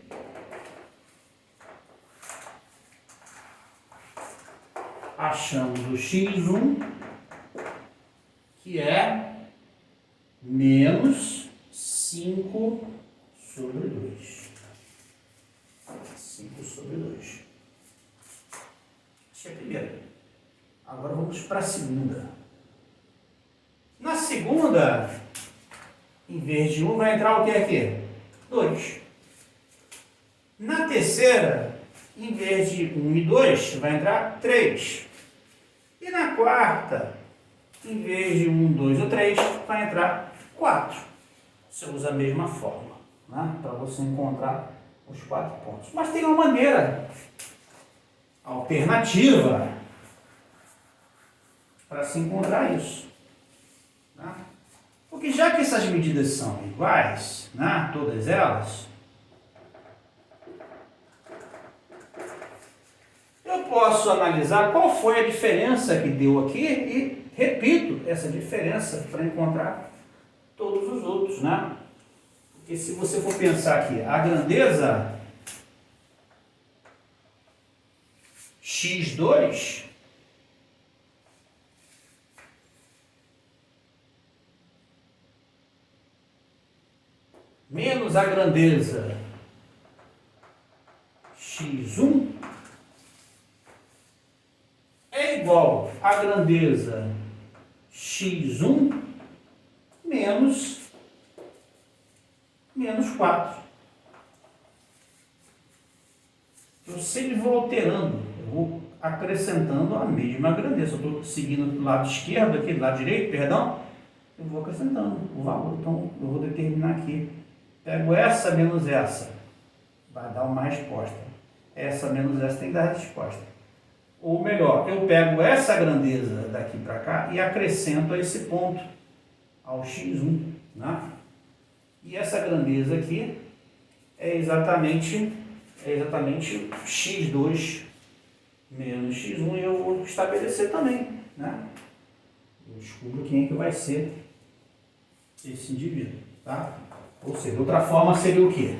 Achamos o x1, que é menos 5 sobre 2. 5 sobre 2. Essa é a primeira. Agora vamos para a segunda. Na segunda, em vez de 1, vai entrar o que aqui? 2. Na terceira, em vez de 1 e 2, vai entrar 3. E na quarta, em vez de 1, 2 ou 3, vai entrar 4. Você usa a mesma fórmula, né? Para você encontrar os 4 pontos. Mas tem uma maneira alternativa para se encontrar isso. Né? Porque já que essas medidas são iguais, né? Todas elas, eu posso analisar qual foi a diferença que deu aqui e repito essa diferença para encontrar todos os outros, né? Porque se você for pensar aqui, a grandeza x2 menos a grandeza x1 é igual a grandeza x1 menos 4. Eu sempre vou alterando, eu vou acrescentando a mesma grandeza. Eu estou seguindo do lado esquerdo, aqui do lado direito, perdão, eu vou acrescentando o valor. Então, eu vou determinar aqui. Pego essa menos essa, vai dar uma resposta. Essa menos essa tem que dar a resposta. Ou melhor, eu pego essa grandeza daqui para cá e acrescento a esse ponto, ao x1, né? E essa grandeza aqui é exatamente x2 menos x1 e eu vou estabelecer também, né? Eu descubro quem é que vai ser esse indivíduo, tá? Ou seja, outra forma seria o quê?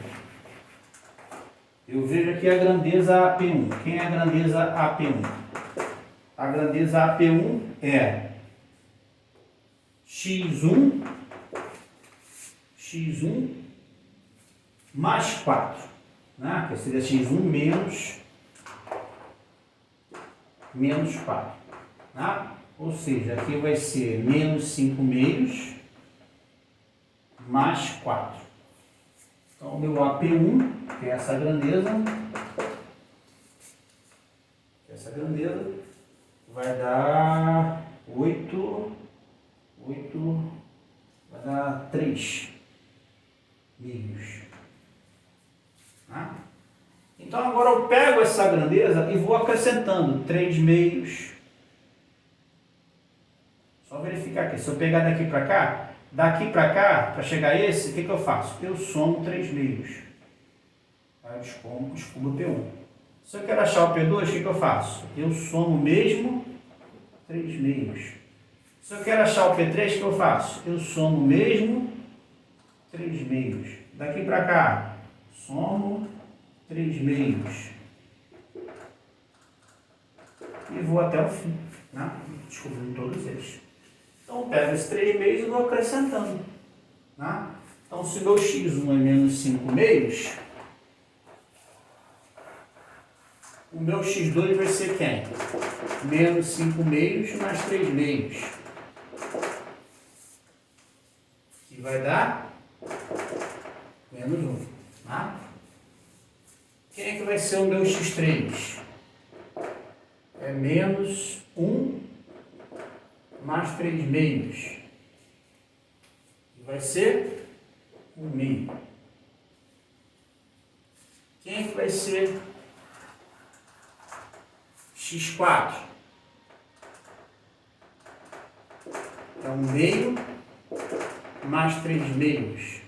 Eu vejo aqui a grandeza AP1. Quem é a grandeza AP1? A grandeza AP1 é x1 mais 4, né? Que seria x1 menos 4, né? Ou seja, aqui vai ser menos 5 meios mais 4. Então, o meu AP1, que é essa grandeza, vai dar 8, vai dar 3 meios. Tá? Então, agora eu pego essa grandeza e vou acrescentando 3 meios. Só verificar aqui, se eu pegar daqui para cá, para chegar a esse, o que eu faço? Eu somo 3 meios. Aí eu descubro o P1. Se eu quero achar o P2, o que eu faço? Eu somo mesmo 3 meios. Se eu quero achar o P3, o que eu faço? Eu somo mesmo 3 meios. Daqui para cá, somo 3 meios. E vou até o fim, né? Descobrindo todos eles. Então, eu pego esses 3 meios e vou acrescentando. Né? Então, se meu x1 é menos 5 meios, o meu x2 vai ser quem? Menos 5 meios mais 3 meios. Que vai dar menos 1. Tá? Quem é que vai ser o meu x3? É menos 1 mais 3 meios. E vai ser 1 meio. Quem é que vai ser x4? É 1 meio mais 3 meios.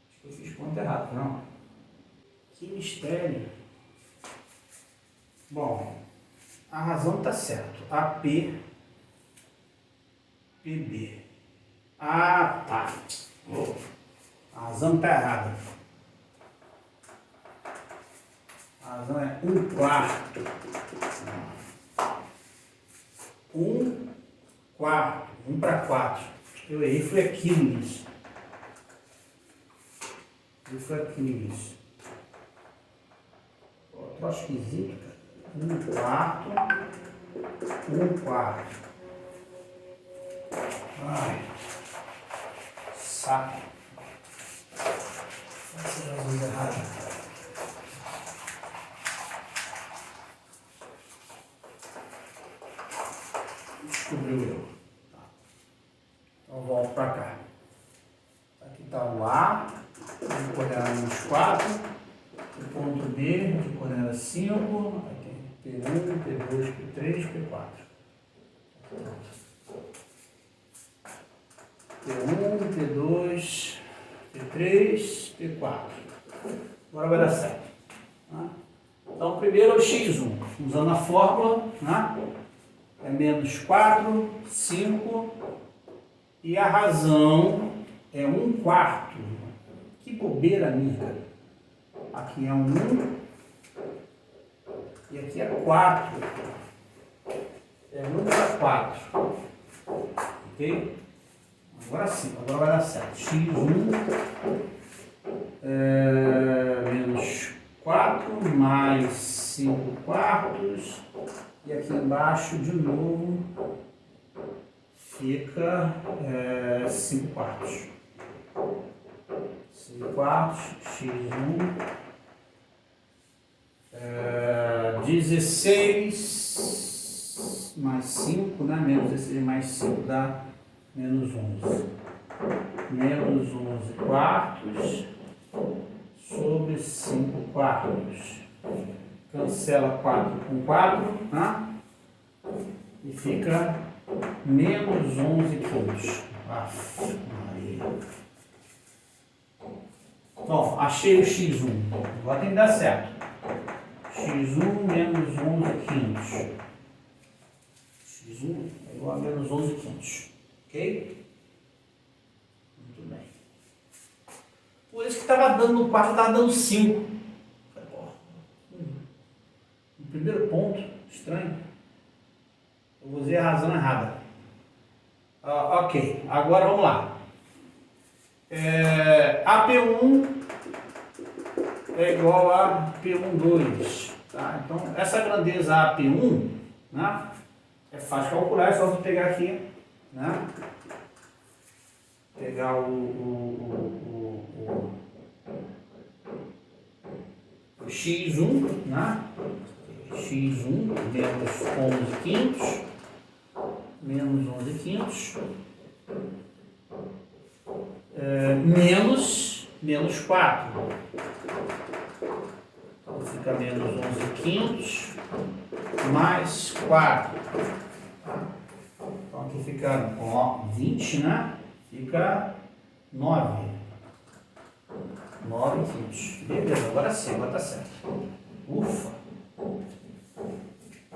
Acho que eu fiz conta errada, não? Que mistério. Bom, a razão está certa. AP, PB. Ah, tá. Oh, a razão está errada. A razão é 1/4. 1/4. 1/4. Eu errei, foi aqui nisso. Troço esquisito, cara. 1/4. Ai, saco. Essa é a razão errada. Descobriu eu. Tá. Então volto para cá. Aqui está o A, de coordenada menos 4. O ponto B, de coordenada 5. Aqui P1, P2, P3, P4. P1, P2, P3, P4. Agora vai dar certo. Então, primeiro é o x1. Usando a fórmula, né? É menos 4, 5. E a razão é 1/4. Que bobeira minha, cara. Aqui é 1 e aqui é 4. É 1/4. Ok? Agora sim, agora vai dar certo. x1 menos 4 mais 5/4. E aqui embaixo, de novo, fica 5/4. 5/4, x1, 16 mais 5, né? Menos 16 mais 5 dá menos 11. Menos 11/4 sobre 5/4. cancela 4 com 4, tá? E fica menos 11 quintos. Maria. Bom, achei o x1. Agora tem que dar certo. x1 menos 11 quintos. x1 é igual a menos 11 quintos. Ok? Muito bem. Por isso que estava dando no quarto, estava dando 5. No primeiro ponto, estranho. Eu usei a razão errada. Ok, agora vamos lá. AP1 é igual a P12. Tá? Então, essa grandeza AP1, né, é fácil calcular, é só você pegar aqui, né, pegar o x1, né, x1 menos 11 quintos, menos 11 quintos, menos 4. Então fica menos 11 quintos mais 4. Então aqui fica 20, né? Fica 9. 9 quintos. Beleza, agora sim, agora tá certo. Ufa!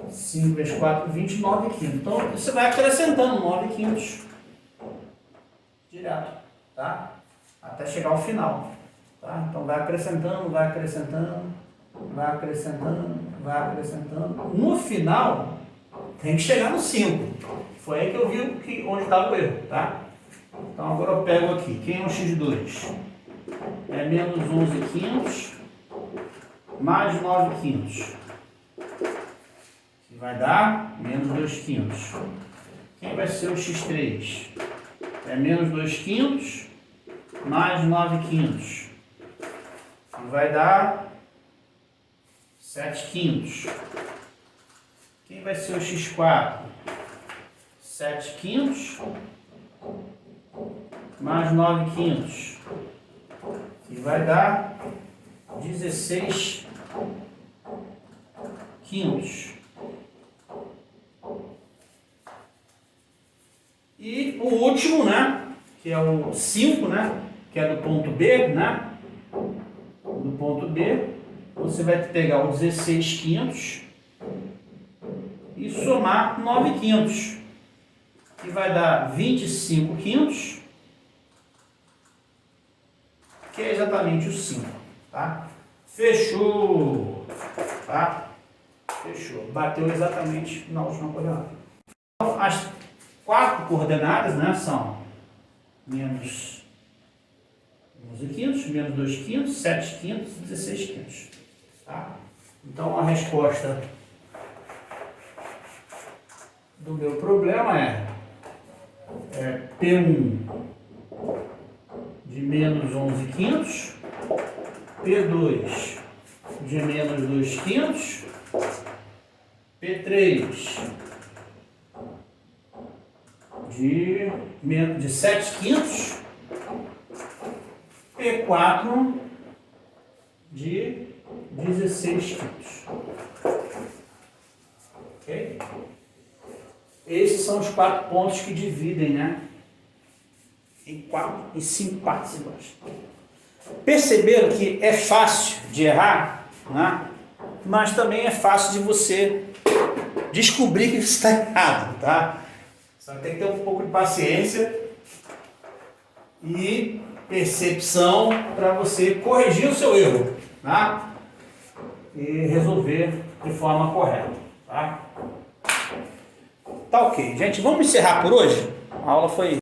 5 vezes 4, 29 quintos. Então você vai acrescentando 9 quintos direto, tá? Até chegar ao final, tá? Então vai acrescentando, vai acrescentando, vai acrescentando, vai acrescentando. No final, tem que chegar no 5. Foi aí que eu vi onde estava o erro, tá? Então agora eu pego aqui. Quem é o x2? É menos 11 quintos mais 9 quintos. Que vai dar menos 2 quintos. Quem vai ser o x3? É menos 2 quintos mais 9 quintos. Que vai dar 7 quintos. Quem vai ser o x4? 7 quintos mais 9 quintos. Que vai dar 16 quintos. E o último, né, que é o 5, né, que é do ponto B, né, do ponto B, você vai pegar o 16 quintos e somar 9 quintos, que vai dar 25 quintos, que é exatamente o 5, tá? Fechou, tá? Fechou, bateu exatamente na última coordenada. Então, as 4 coordenadas, né, são menos 11 quintos, menos 2 quintos, 7 quintos e 16 quintos. Tá? Então a resposta do meu problema é P1 de menos 11 quintos, P2 de menos 2 quintos, P3 de 7 quintos, P4 de 16 quintos. Ok? Esses são os 4 pontos que dividem, né, em 5 partes iguais. Perceberam que é fácil de errar, né? Mas também é fácil de você descobrir que isso está errado, tá? Só tem que ter um pouco de paciência e percepção para você corrigir o seu erro, tá? E resolver de forma correta, tá? Tá ok. Gente, vamos encerrar por hoje? A aula foi